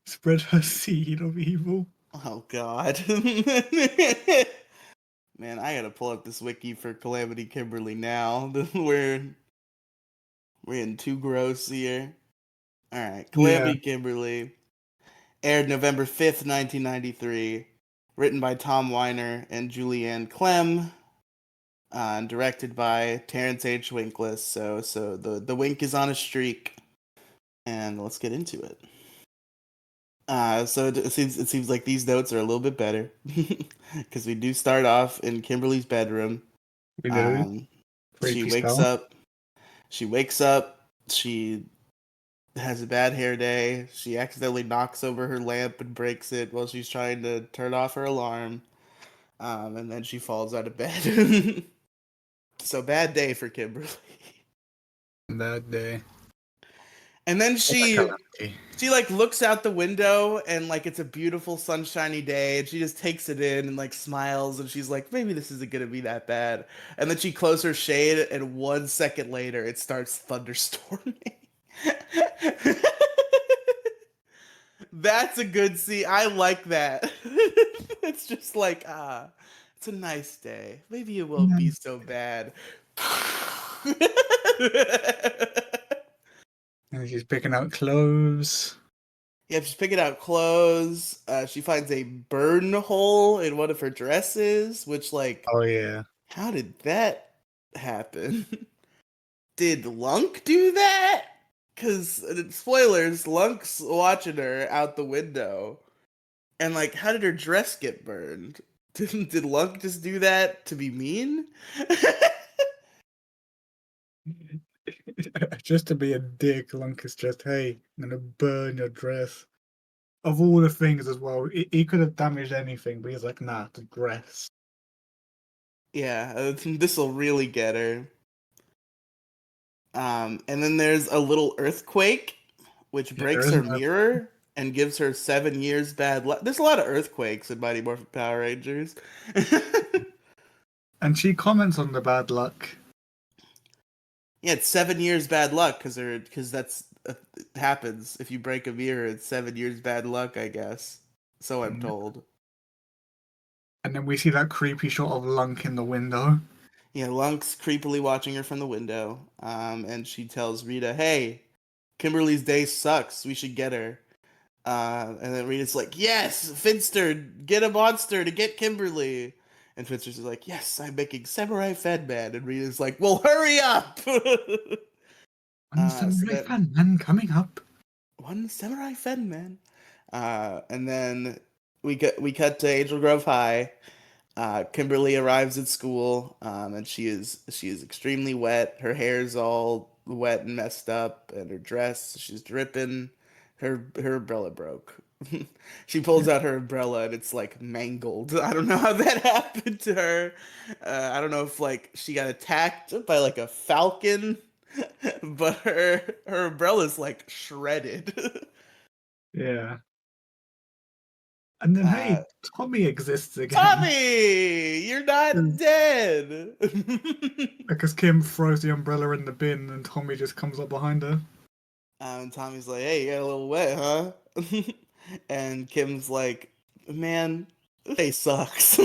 spread her seed of evil. Oh God. Man, I gotta pull up this wiki for Calamity Kimberly now. We're getting too gross here. All right, Yeah. Calamity Kimberly aired November 5th, 1993. Written by Tom Weiner and Julianne Clem, and directed by Terrence H. Winkless. So the Wink is on a streak, and let's get into it. So it seems like these notes are a little bit better because we do start off in Kimberly's bedroom. We do. She Creepy wakes style. up. She wakes up. She has a bad hair day. She accidentally knocks over her lamp and breaks it while she's trying to turn off her alarm. And then she falls out of bed. So bad day for Kimberly. That day. And then she Calamity. like looks out the window and like it's a beautiful sunshiny day and she just takes it in and like smiles and she's like, maybe this isn't gonna be that bad. And then she closes her shade and 1 second later it starts thunderstorming. That's a good scene. I like that. It's just like, it's a nice day. Maybe it won't be Nice. so bad. And she's picking out clothes. Yeah, she's picking out clothes. She finds a burn hole in one of her dresses, which, like, Oh yeah. how did that happen? Did Lunk do that? Because, spoilers, Lunk's watching her out the window. And, like, how did her dress get burned? Did Lunk just do that to be mean? Just to be a dick, Lunk is just, hey, I'm gonna burn your dress. Of all the things as well, he could have damaged anything, but he's like, nah, the dress. Yeah, this will really get her. And then there's a little earthquake, which Yeah, there breaks her isn't a, mirror and gives her 7 years bad luck. There's a lot of earthquakes in Mighty Morphin Power Rangers. and she comments on the bad luck. Yeah, it's 7 years bad luck because that's it happens if you break a mirror. It's 7 years bad luck, I guess. So I'm Mm. told. And then we see that creepy shot of Lunk in the window. Yeah, Lunk's creepily watching her from the window, and she tells Rita, "Hey, Kimberly's day sucks. We should get her." And then Rita's like, "Yes, Finster, get a monster to get Kimberly." And Finster's like, "Yes, I'm making Samurai Fan Man." And Rita's like, "Well, hurry up!" One So samurai then, fan man coming up. one Samurai Fan Man. And then we cut to Angel Grove High. Kimberly arrives at school, and she is extremely wet. Her hair's all wet and messed up, and her dress, she's dripping. Her umbrella broke. She pulls out her umbrella and it's like mangled. I don't know how that happened to her. I don't know if like she got attacked by like a falcon, but her umbrella's like shredded. Yeah. And then, Uh, hey, Tommy exists again. Tommy, you're not dead. Because Kim throws the umbrella in the bin and Tommy just comes up behind her. And Tommy's like, "Hey, you got a little wet, huh?" And Kim's like, "Man, this day sucks."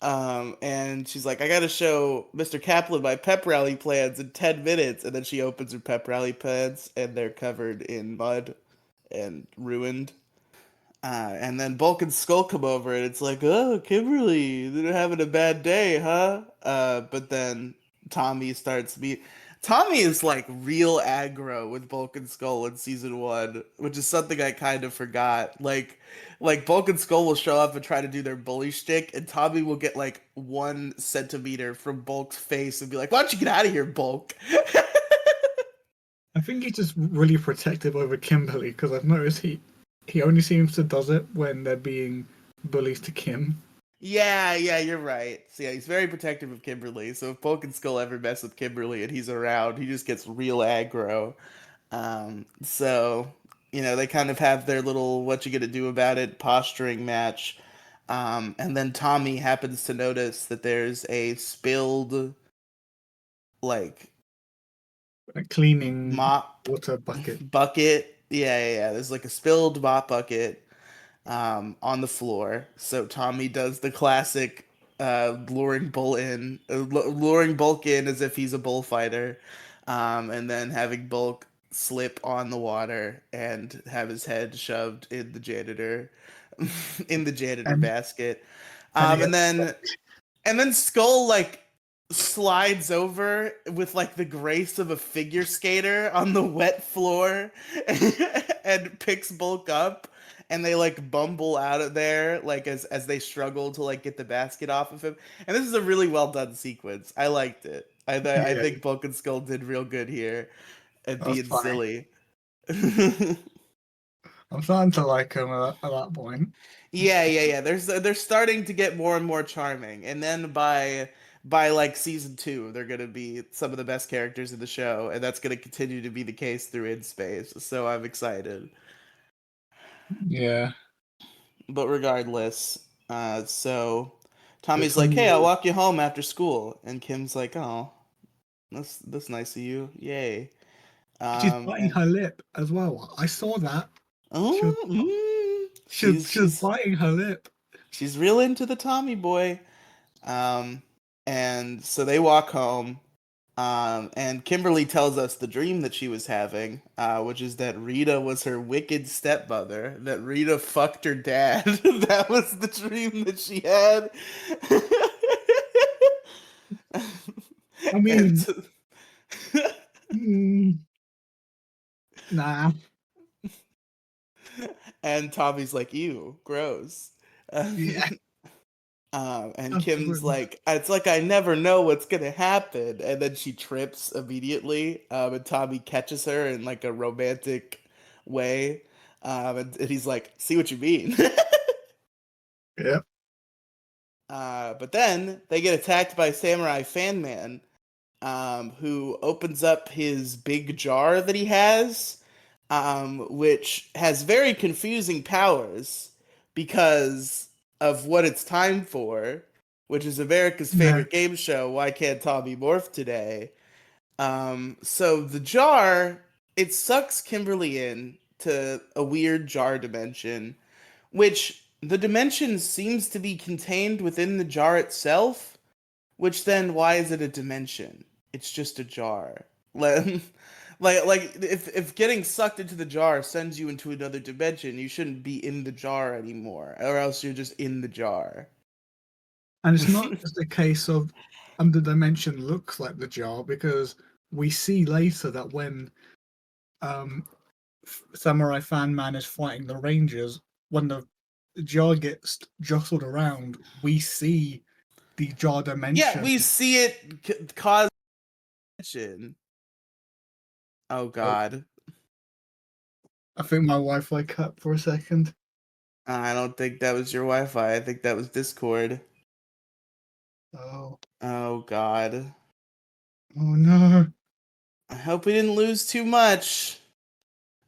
And she's like, "I gotta show Mr. Kaplan my pep rally plans in 10 minutes." And then she opens her pep rally plans, and they're covered in mud and ruined. And then Bulk and Skull come over, and it's like, "Oh, Kimberly, they're having a bad day, huh?" But then Tommy starts me. Tommy is like real aggro with Bulk and Skull in season one, which is something I kind of forgot. Like Bulk and Skull will show up and try to do their bully shtick, and Tommy will get like 1 centimeter from Bulk's face and be like, "Why don't you get out of here, Bulk?" I think he's just really protective over Kimberly because I've noticed he only seems to does it when they're being bullies to Kim. Yeah, you're right. So yeah, he's very protective of Kimberly. So if Bulk and Skull ever mess with Kimberly and he's around, he just gets real aggro. So they kind of have their little "what you gonna do about it" posturing match. And then Tommy happens to notice that there's a spilled like A cleaning mop water bucket. bucket. Yeah. There's like a spilled mop bucket on the floor. So Tommy does the classic luring Bulk in as if he's a bullfighter, and then having Bulk slip on the water and have his head shoved in the janitor in the janitor And basket. and he And gets then Skull like slides over with like the grace of a figure skater on the wet floor and picks Bulk up, and they like bumble out of there like as they struggle to like get the basket off of him. And this is a really well done sequence. I liked it. I yeah, think Bulk and Skull did real good here at that's being funny. silly. I'm starting to like him at that point. Yeah. They're starting to get more and more charming, and then by like season two, they're gonna be some of the best characters in the show, and that's gonna continue to be the case through In Space. So I'm excited. Yeah. But regardless, so So Tommy's like, Tommy "Hey, I'll will walk you home after school," and Kim's like, "Oh, that's nice of you, yay." She's biting And her lip as well. I saw that. She was, oh, she was biting her lip. she's real into the Tommy boy. And so they walk home. And Kimberly tells us the dream that she was having, which is that Rita was her wicked stepmother, that Rita fucked her dad. That was the dream that she had. I and, mean, mm, nah. and Tommy's like, ew, gross. Yeah, And Kim's absolutely. like, it's like I never know what's gonna happen, and then she trips immediately. And Tommy catches her in like a romantic way, and he's like, "See what you mean." Yeah. But then they get attacked by Samurai Fan Man, who opens up his big jar that he has, which has very confusing powers because of what it's time for, which is America's No. favorite game show, Why Can't Tommy Morph Today? So the jar, it sucks Kimberly in to a weird jar dimension, which the dimension seems to be contained within the jar itself, which then why is it a dimension? It's just a jar. Like if getting sucked into the jar sends you into another dimension, you shouldn't be in the jar anymore, or else you're just in the jar. And it's not just a case of the dimension looks like the jar, because we see later that when um, Samurai Fan Man is fighting the Rangers, when the jar gets jostled around, we see the jar Yeah, dimension. we see it cause dimension. Oh Oh, God. I think my Wi-Fi cut for a second. I don't think that was your Wi-Fi. I think that was Discord. Oh, Oh God. oh no. I hope we didn't lose too much.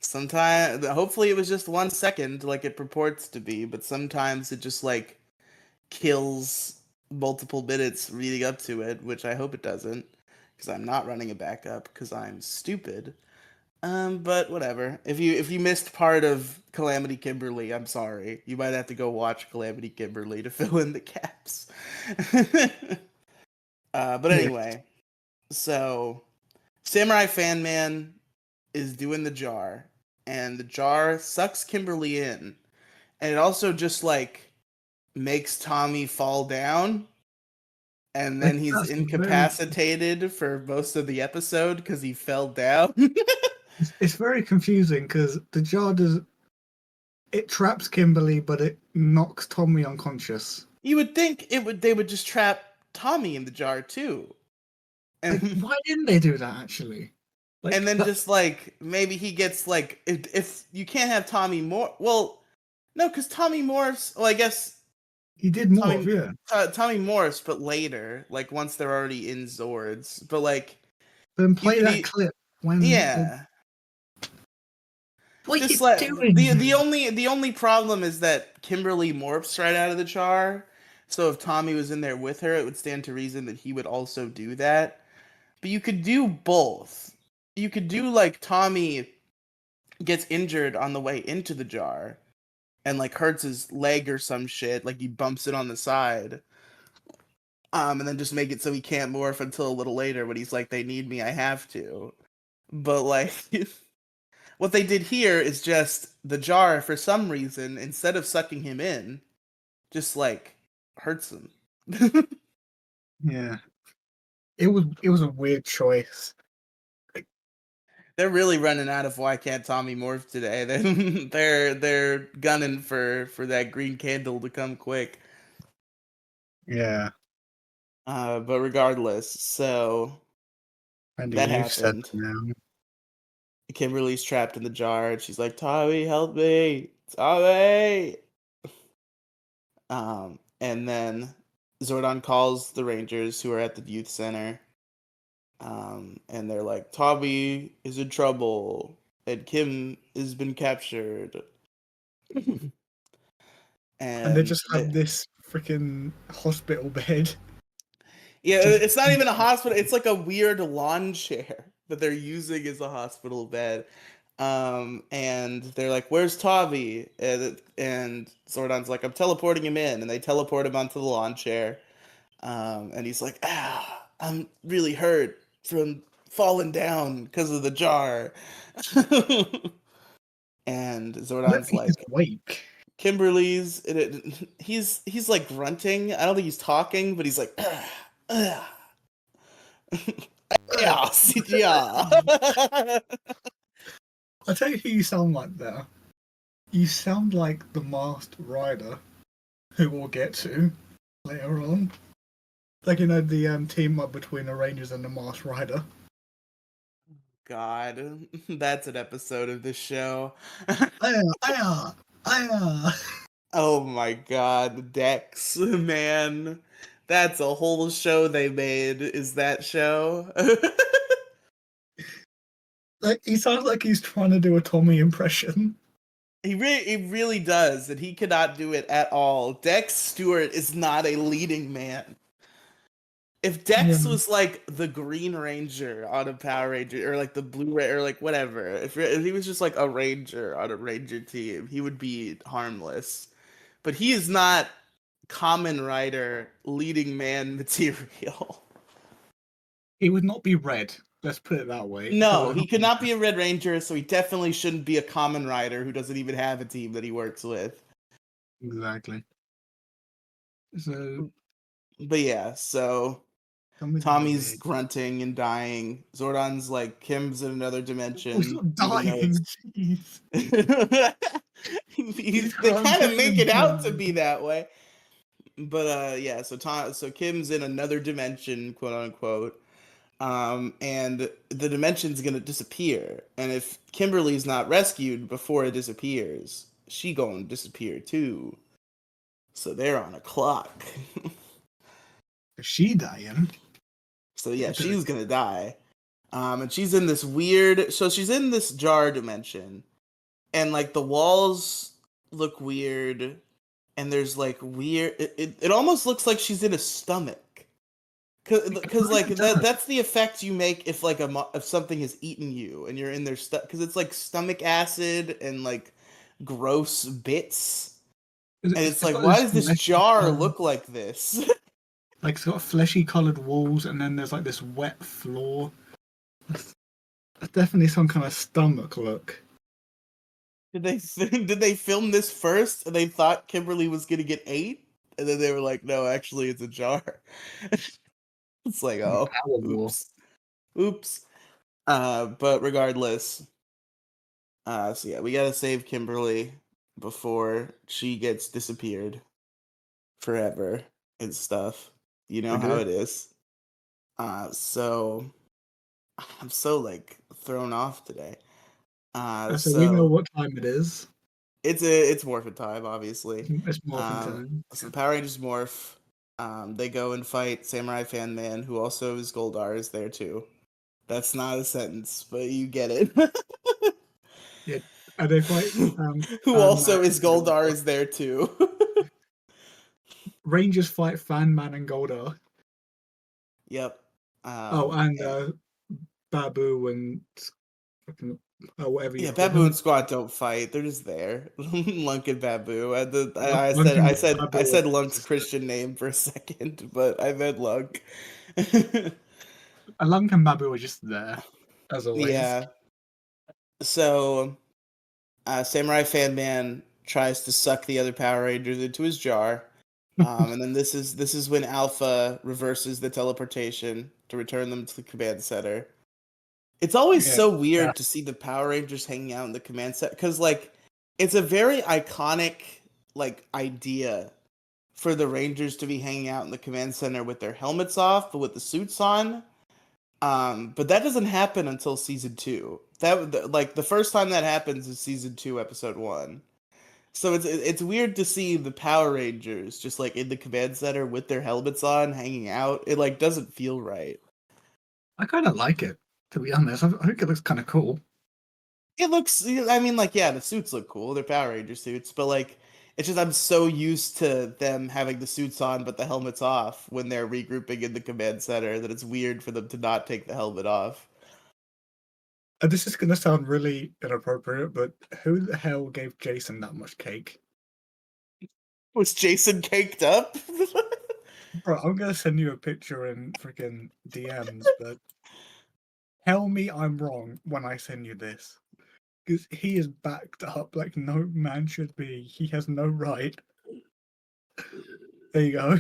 Sometime, hopefully it was just 1 second, like it purports to be, but sometimes it just like kills multiple minutes leading up to it, which I hope it doesn't, because I'm not running a backup because I'm stupid. But whatever. If you missed part of Calamity Kimberly, I'm sorry. You might have to go watch Calamity Kimberly to fill in the gaps. But Yeah. anyway, so Samurai Fan Man is doing the jar, and the jar sucks Kimberly in, and it also just like makes Tommy fall down, and then he's That's very. incapacitated for most of the episode because he fell down. It's very confusing because the jar does it traps Kimberly, but it knocks Tommy unconscious. You would think they would just trap Tommy in the jar too, Like, and why didn't they do that actually? and Like then that just like maybe he gets like if you can't have Tommy more well no because Tommy Morris well I guess he did more of, Tommy yeah. Tommy Morris but later like once they're already in Zords but like Then you play could that be clip when the yeah what are just you like the doing? only problem is that Kimberly morphs right out of the jar, so if Tommy was in there with her it would stand to reason that he would also do that. But you could do both. You could do like Tommy gets injured on the way into the jar and like hurts his leg or some shit, like he bumps it on the side. And then just make it so he can't morph until a little later when he's like, they need me, I have to. But like what they did here is just the jar for some reason, instead of sucking him in, just like hurts him. Yeah. It was a weird choice. They're really running out of why can't Tommy morph today. They're gunning for that green candle to come quick. Yeah. But regardless, so Andy, that you've said happened. it now. Kimberly's trapped in the jar, and she's like, "Tommy, help me, Tommy!" And then Zordon calls the Rangers who are at the youth center, and they're like, "Tommy is in trouble, and Kim has been captured." And they And just have this freaking hospital bed. yeah, Just it's not even a hospital. It's like a weird lawn chair that they're using as a hospital bed. And they're like, "Where's Tavi?" And Zordon's like, "I'm teleporting him in," and they teleport him onto the lawn chair. And he's like, "Ah, I'm really hurt from falling down because of the jar." And I don't Zordon's think he's like, awake. he's like grunting. I don't think he's talking, but he's like, "Ah, ah, yeah, yeah." I tell you who you sound like there. You sound like the Masked Rider, who we'll get to later on. Like, you know, the team up between the Rangers and the Masked Rider. God, that's an episode of this show. Aya, aya, aya. Oh my God, Dex, man. That's a whole show they made, is that show? Like, he sounds like he's trying to do a Tommy impression. He really does, and he cannot do it at all. Dex Stewart is not a leading man. If Yeah. Dex was like the Green Ranger on a Power Ranger, or like the Blue Ranger, or like whatever, if he was just like a Ranger on a Ranger team, he would be harmless. But he is not common rider leading man material. He would not be red. Let's put it that way. No, he could not be a Red Ranger, so he definitely shouldn't be a common rider who doesn't even have a team that he works with. Exactly. So, But yeah, so come with Tommy's the grunting and dying. Zordon's like, Kim's in another Oh, he's dimension, not even though dying. it's Jeez. He's they kind of grunting make and it out to dying. be that way. But yeah, so Kim's in another dimension, quote unquote. And the dimension's gonna disappear. And if Kimberly's not rescued before it disappears, she gonna disappear too. So they're on a clock. Is she dying? So yeah, she's gonna die. And she's in this weird. So she's in this jar dimension, and like the walls look weird, and there's like weird. It almost looks like she's in a stomach. Cause like that's the effect you make if like if something has eaten you and you're in their stuff, because it's like stomach acid and like gross bits, and it's It's like, got why this does this fleshy jar colour, look like this? like it's got fleshy coloured walls, and then there's like this wet floor. That's definitely some kind of stomach look. Did they film this first and they thought Kimberly was gonna get ate, and then they were like, no, actually it's a jar. It's like, oh, Power war. oops. But regardless, so yeah, we gotta save Kimberly before she gets disappeared forever and stuff. You know We how do. it is. So I'm so like thrown off today. So we know So what time it is. it's morphin' time, obviously. It's morphin' time. So the Power Rangers morph. They go and fight Samurai Fan Man, who also is Goldar, is there too. That's not a sentence, but you get it. Yeah. Are they quite Who fan also man is Goldar is there too. Rangers fight Fan Man and Goldar. Yep. Oh, and Babu and whatever you Yeah, call Babu and them. Squat don't fight. They're just there. Lunk and Babu. Lunk and I Babu said are Lunk's just Christian name for a second, but I meant Lunk. Lunk and Babu are just there, as always. Yeah. So Samurai Fan Man tries to suck the other Power Rangers into his jar. And then this is when Alpha reverses the teleportation to return them to the command center. It's always Yeah. so weird to see the Power Rangers hanging out in the command center, because like it's a very iconic like idea for the Rangers to be hanging out in the command center with their helmets off but with the suits on. But that doesn't happen until season 2. Like the first time that happens is season 2, episode 1. So it's weird to see the Power Rangers just like in the command center with their helmets on, hanging out. It like doesn't feel right. I kind of like it, to be honest. I think it looks kind of cool. It looks, I mean, like, yeah, the suits look cool. They're Power Ranger suits, but like, it's just I'm so used to them having the suits on but the helmets off when they're regrouping in the command center that it's weird for them to not take the helmet off. This is going to sound really inappropriate, but who the hell gave Jason that much cake? Was Jason caked up? Bro, I'm going to send you a picture in freaking DMs, but tell me I'm wrong when I send you this. Because he is backed up like no man should be. He has no right. There you go.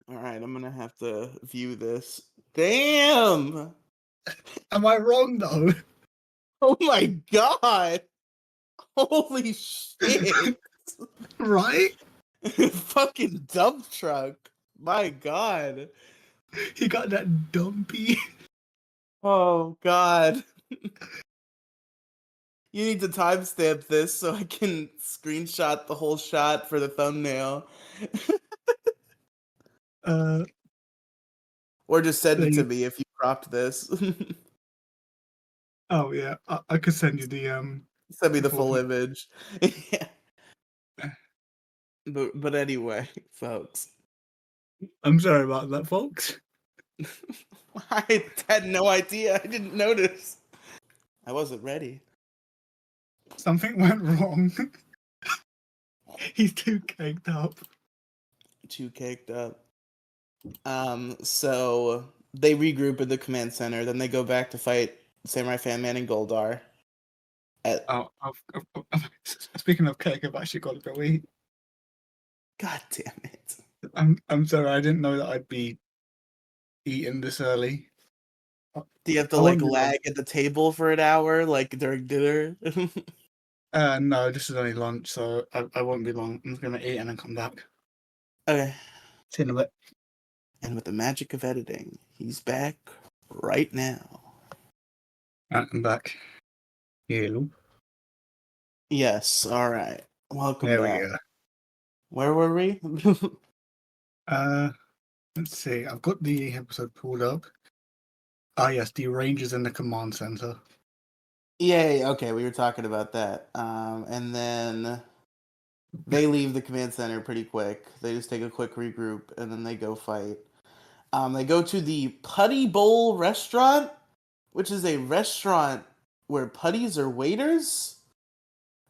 All right, I'm gonna have to view this. Damn! Am I wrong, though? Oh my god! Holy shit! Right? Fucking dump truck. My god. He got that dumpy. Oh god. You need to timestamp this so I can screenshot the whole shot for the thumbnail. Or just send it to me if you cropped this. Oh yeah, I could send you the Send me the full image. Yeah. But anyway, folks. I'm sorry about that, folks. I had no idea. I didn't notice. I wasn't ready. Something went wrong. He's too caked up. Too caked up. So they regroup at the command center. Then they go back to fight Samurai Fanman and Goldar. Speaking of cake, I've actually got to go eat. God damn it! I'm sorry. I didn't know that I'd be eating this early. Do you have to lag at the table for an hour, like during dinner? No, this is only lunch, so I won't be long. I'm just gonna eat and then come back. Okay. See you in a bit. And with the magic of editing, he's back right now. I'm back. Hello. Yes. All right. Welcome There back. we go. Where were we? Let's see. I've got the episode pulled up. Ah, yes, the Rangers in the command center. Yay. Okay, we were talking about that. And then they leave the command center pretty quick. They just take a quick regroup, and then they go fight. They go to the Putty Bowl restaurant, which is a restaurant where putties are waiters.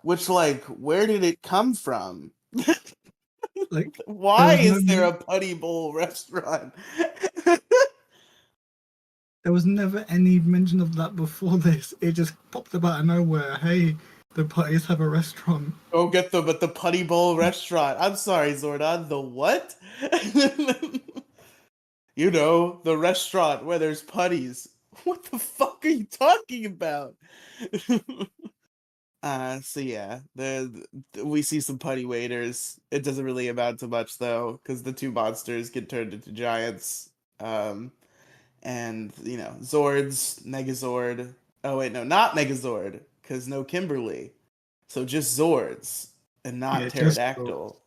Which, like, where did it come from? Like, why is there a Putty Bowl restaurant? There was never any mention of that before this. It just popped up out of nowhere. Hey, the putties have a restaurant. Go get them at the Putty Bowl restaurant. I'm sorry, Zordon. The what? You know, the restaurant where there's putties. What the fuck are you talking about? So yeah, we see some putty waiters. It doesn't really amount to much though, because the two monsters get turned into giants. And you know, Zords, Megazord. Oh wait, no, not Megazord, because no Kimberly. So just Zords and not Pterodactyl.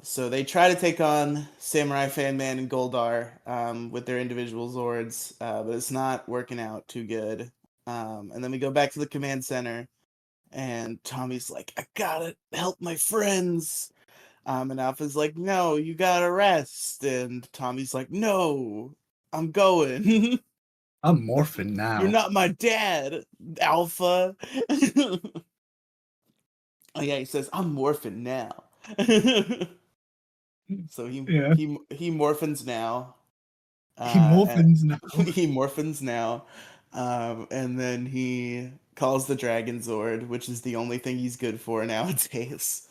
So they try to take on Samurai Fanman and Goldar with their individual Zords, but it's not working out too good. And then we go back to the command center, and Tommy's like, I gotta help my friends. And Alpha's like, no, you gotta rest. And Tommy's like, no, I'm going. I'm morphing now. You're not my dad, Alpha. Oh yeah, he says, I'm morphing now. So he morphins now. He morphins now. He morphins now. And then he calls the Dragon Zord, which is the only thing he's good for nowadays.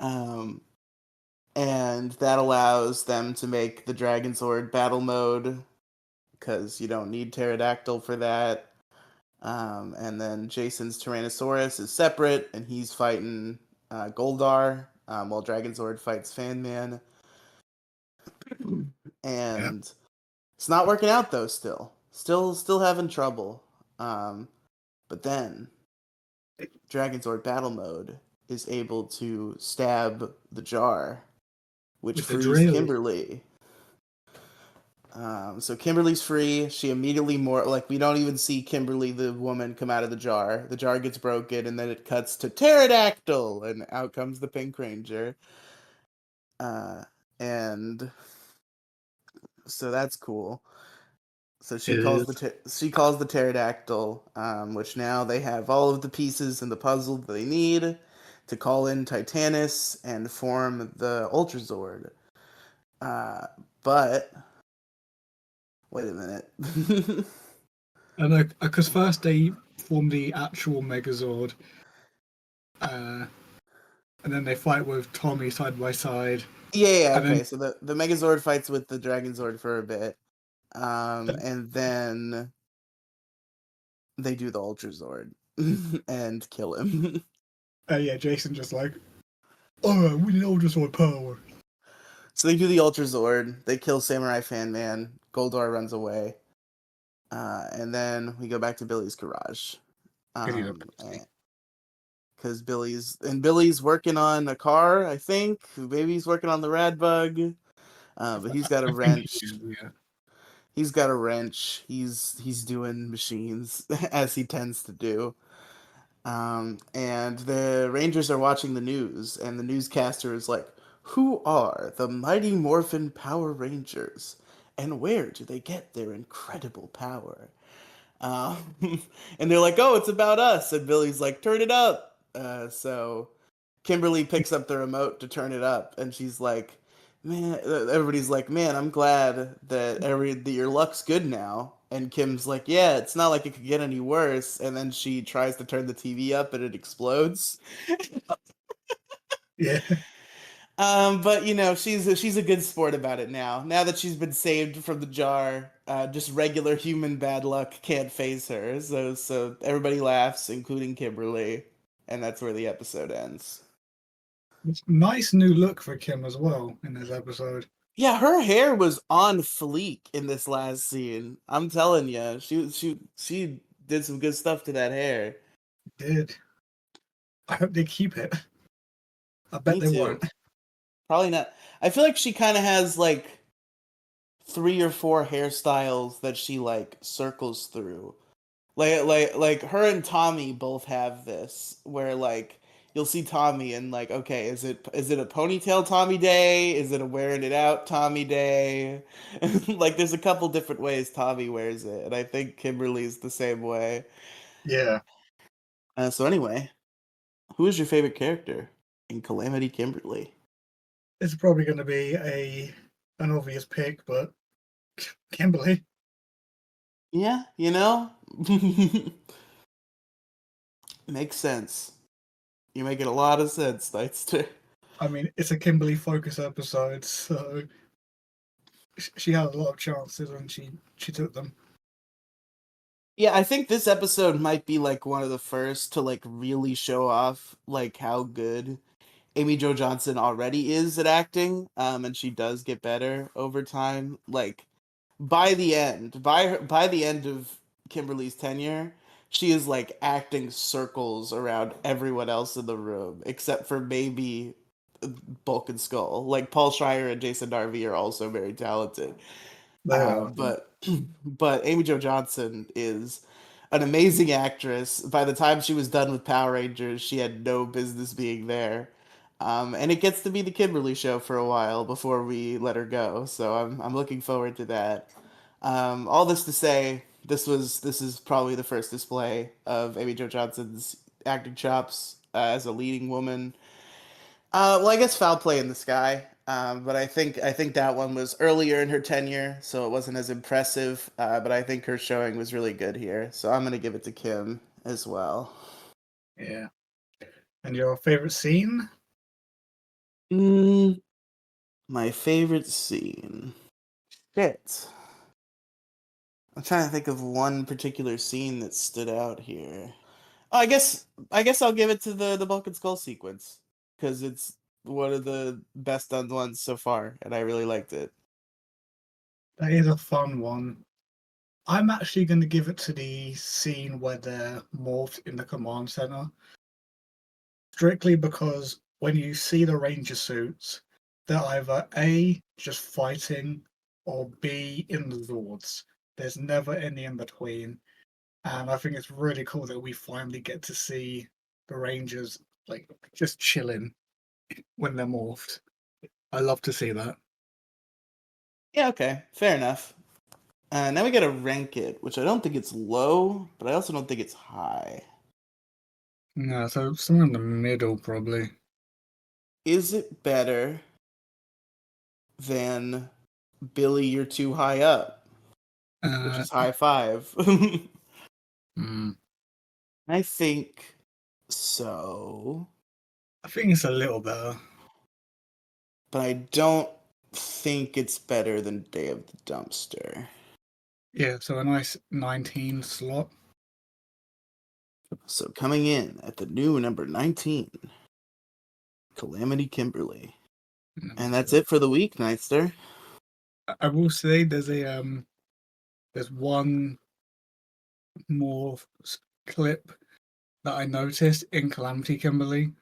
And that allows them to make the Dragon Zord battle mode, because you don't need Pterodactyl for that. And then Jason's Tyrannosaurus is separate, and he's fighting Goldar, while Dragon Zord fights Fanman. And it's not working out though. Still having trouble. But then Dragon Zord battle mode is able to stab the jar, which frees Kimberly. So Kimberly's free. She immediately we don't even see Kimberly the woman come out of the jar. The jar gets broken, and then it cuts to Pterodactyl, and out comes the Pink Ranger. And so that's cool. So It is. she calls the pterodactyl, which now they have all of the pieces in the puzzle that they need to call in Titanus and form the Ultrazord. Uh, but wait a minute. And because first they form the actual Megazord, uh, and then they fight with Tommy side by side, Yeah, and then okay. So the Megazord fights with the Dragonzord for a bit, and then they do the Ultrazord and kill him. yeah, Jason just like, oh, we need Ultrasound power. So they do the Ultrazord. They kill Samurai Fan Man. Goldar runs away, and then we go back to Billy's garage. Because he's a pussy. Because Billy's working on a car, I think. Maybe he's working on the rad bug. But he's got a I think he wrench. is, yeah. He's got a wrench. He's doing machines as he tends to do. And the Rangers are watching the news, and the newscaster is like, "Who are the Mighty Morphin Power Rangers, and where do they get their incredible power?" Um, and they're like, "Oh, it's about us." And Billy's like, "Turn it up." So Kimberly picks up the remote to turn it up, and she's like, "Man," everybody's like, "Man, I'm glad that your luck's good now." And Kim's like, "Yeah, it's not like it could get any worse." And then she tries to turn the TV up, and it explodes. Yeah, But you know, she's a good sport about it now. Now that she's been saved from the jar, just regular human bad luck can't phase her. So everybody laughs, including Kimberly, and that's where the episode ends. it's a nice new look for Kim as well in this episode. Yeah, her hair was on fleek in this last scene. I'm telling you, she did some good stuff to that hair. Did. I hope they keep it. I bet Me they too. won't. Probably not. I feel like she kind of has like three or four hairstyles that she like circles through. Like her and Tommy both have this where like you'll see Tommy and like, okay, is it a ponytail Tommy day? Is it a wearing it out Tommy day? Like there's a couple different ways Tommy wears it, and I think Kimberly's the same way. Yeah, So anyway, who is your favorite character in Calamity Kimberly? it's probably going to be an obvious pick, but Kimberly. Yeah, you know? Makes sense. You're making a lot of sense, Nightster. I mean, it's a Kimberly focus episode, so she had a lot of chances and she took them. Yeah, I think this episode might be like one of the first to like really show off like how good Amy Jo Johnson already is at acting. And she does get better over time. Like by the end of Kimberly's tenure, she is like acting circles around everyone else in the room except for maybe Bulk and Skull. Like Paul Schreier and Jason Darby are also very talented. They are. But but Amy Jo Johnson is an amazing actress. By the time she was done with Power Rangers, she had no business being there. And it gets to be the Kimberly show for a while before we let her go. So I'm looking forward to that. All this to say, this is probably the first display of Amy Jo Johnson's acting chops as a leading woman. Well, I guess Foul Play in the Sky, but I think that one was earlier in her tenure, so it wasn't as impressive. But I think her showing was really good here, so I'm gonna give it to Kim as well. Yeah. And your favorite scene? Mm, my favorite scene. Shit. I'm trying to think of one particular scene that stood out here. Oh, I guess I'll give it to the Bulk and Skull sequence because it's one of the best done ones so far, and I really liked it. That is a fun one. I'm actually going to give it to the scene where they're morphed in the command center, strictly because when you see the ranger suits, they're either A, just fighting, or B, in the Zords. There's never any in between. And I think it's really cool that we finally get to see the Rangers like just chilling when they're morphed. I love to see that. Yeah, okay, fair enough. Now we gotta rank it, which I don't think it's low, but I also don't think it's high. No, so somewhere in the middle, probably. Is it better than Billy, You're Too High Up, which Uh, is high five? mm, I think so, I think it's a little better. but I don't think it's better than Day of the Dumpster. Yeah, so a nice 19 slot. So coming in at the new number 19, Calamity Kimberly. And that's it for the week, Nightster. I will say there's one more clip that I noticed in Calamity Kimberly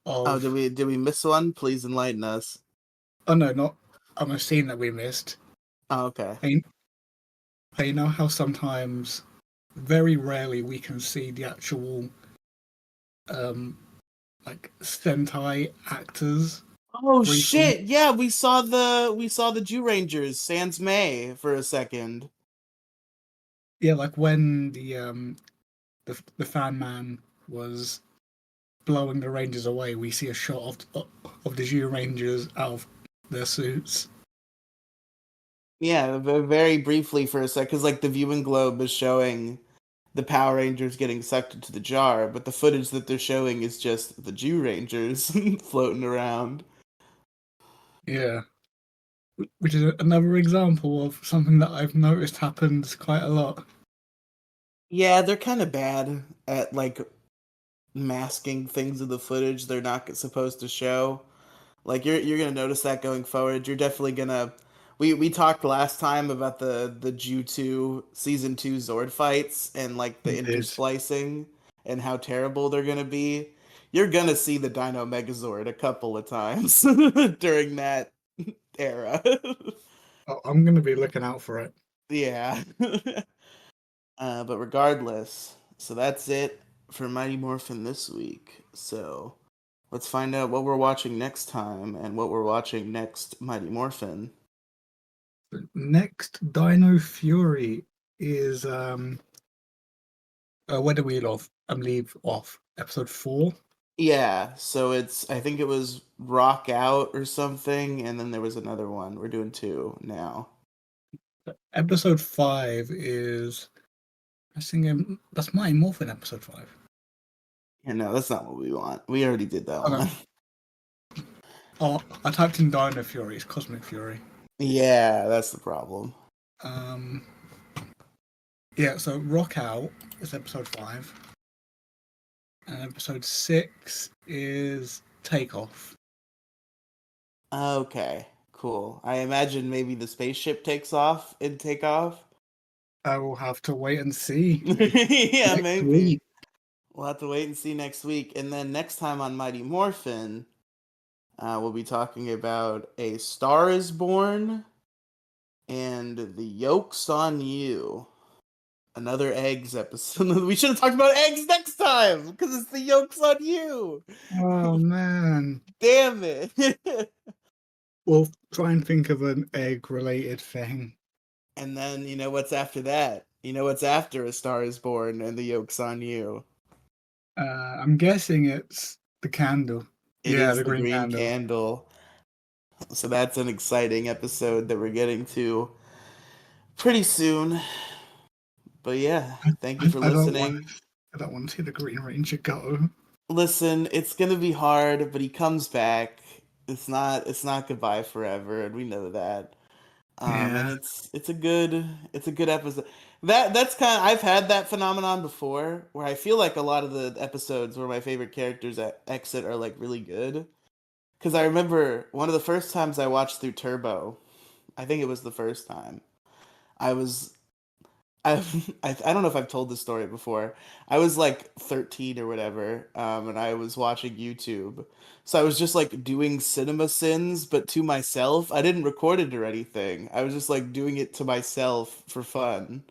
Oh, of did we miss one? Please enlighten us. oh no, not a scene that we missed. Oh, okay. And, and you know how sometimes, very rarely, we can see the actual um like Sentai actors Oh briefly. shit! Yeah, we saw the Jew Rangers, Sans May, for a second. Yeah, like when the fan man was blowing the Rangers away, we see a shot of the Jew Rangers out of their suits. Yeah, very briefly for a sec, because like the viewing globe is showing the Power Rangers getting sucked into the jar, but the footage that they're showing is just the Jew Rangers floating around. Yeah, which is another example of something that I've noticed happens quite a lot. Yeah, they're kind of bad at like masking things in the footage they're not supposed to show. Like you're gonna notice that going forward. You're definitely gonna. We talked last time about the Ju2 season 2 Zord fights and like the We did. intersplicing and how terrible they're gonna be. You're gonna see the Dino Megazord a couple of times during that era. I'm going to be looking out for it. Yeah. But regardless, so that's it for Mighty Morphin this week. So let's find out what we're watching next time and what we're watching next Mighty Morphin. Next, Dino Fury is where do we leave off? Episode 4. Yeah, so it's I think it was Rock Out or something, and then there was another one. We're doing two now. Episode 5 is I think that's Mighty Morphin episode 5. Yeah, no, that's not what we want. We already did that Oh, no. one. Oh, I typed in Dino Fury. It's Cosmic Fury. Yeah, that's the problem. Um, yeah. So Rock Out is episode 5, and episode 6 is Takeoff. Okay, cool. I imagine maybe the spaceship takes off in Takeoff. I will have to wait and see Yeah, next maybe. week. We'll have to wait and see next week. And then next time on Mighty Morphin, we'll be talking about A Star is Born and The Yolks on You. Another eggs episode. We should have talked about eggs next time because it's The Yolks on You. Oh man. Damn it. We'll try and think of an egg-related thing. And then, you know what's after that? You know what's after A Star is Born and The Yolks on You? I'm guessing it's the candle. It Yeah, is the The green Green candle. Candle. So that's an exciting episode that we're getting to pretty soon. But yeah, thank you for I don't want. listening. I don't want to see the Green Ranger go. Listen, it's gonna be hard, but he comes back. It's not goodbye forever, and we know that. And Yeah. it's a good episode. That's kind of I've had that phenomenon before where I feel like a lot of the episodes where my favorite characters at exit are like really good. Because I remember one of the first times I watched through Turbo, I think it was the first time. I was I, I don't know if I've told this story before. I was like 13 or whatever, and I was watching YouTube. So I was just like doing cinema sins, but to myself. I didn't record it or anything. I was just like doing it to myself for fun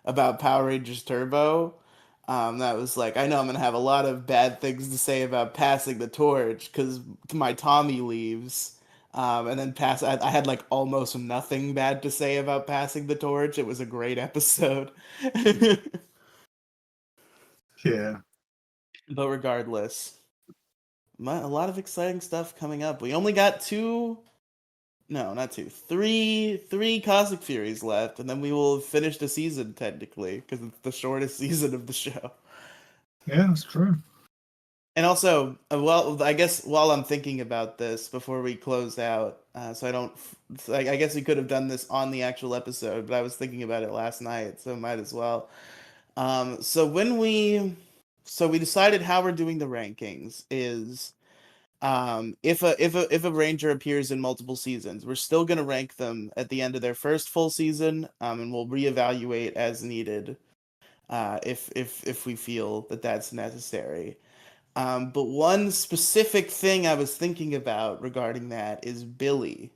about Power Rangers Turbo. That was like, I know I'm gonna have a lot of bad things to say about passing the torch because my Tommy leaves. And then I had like almost nothing bad to say about passing the torch. It was a great episode. Yeah. But regardless, a lot of exciting stuff coming up. We only got no, not two, three Cosmic Furies left, and then we will finish the season technically because it's the shortest season of the show. Yeah, that's true. And also, well, I guess while I'm thinking about this before we close out, so I don't, I guess we could have done this on the actual episode, but I was thinking about it last night, so might as well. So we decided how we're doing the rankings is, if a ranger appears in multiple seasons, we're still gonna rank them at the end of their first full season, and we'll reevaluate as needed, if we feel that that's necessary. But one specific thing I was thinking about regarding that is Billy.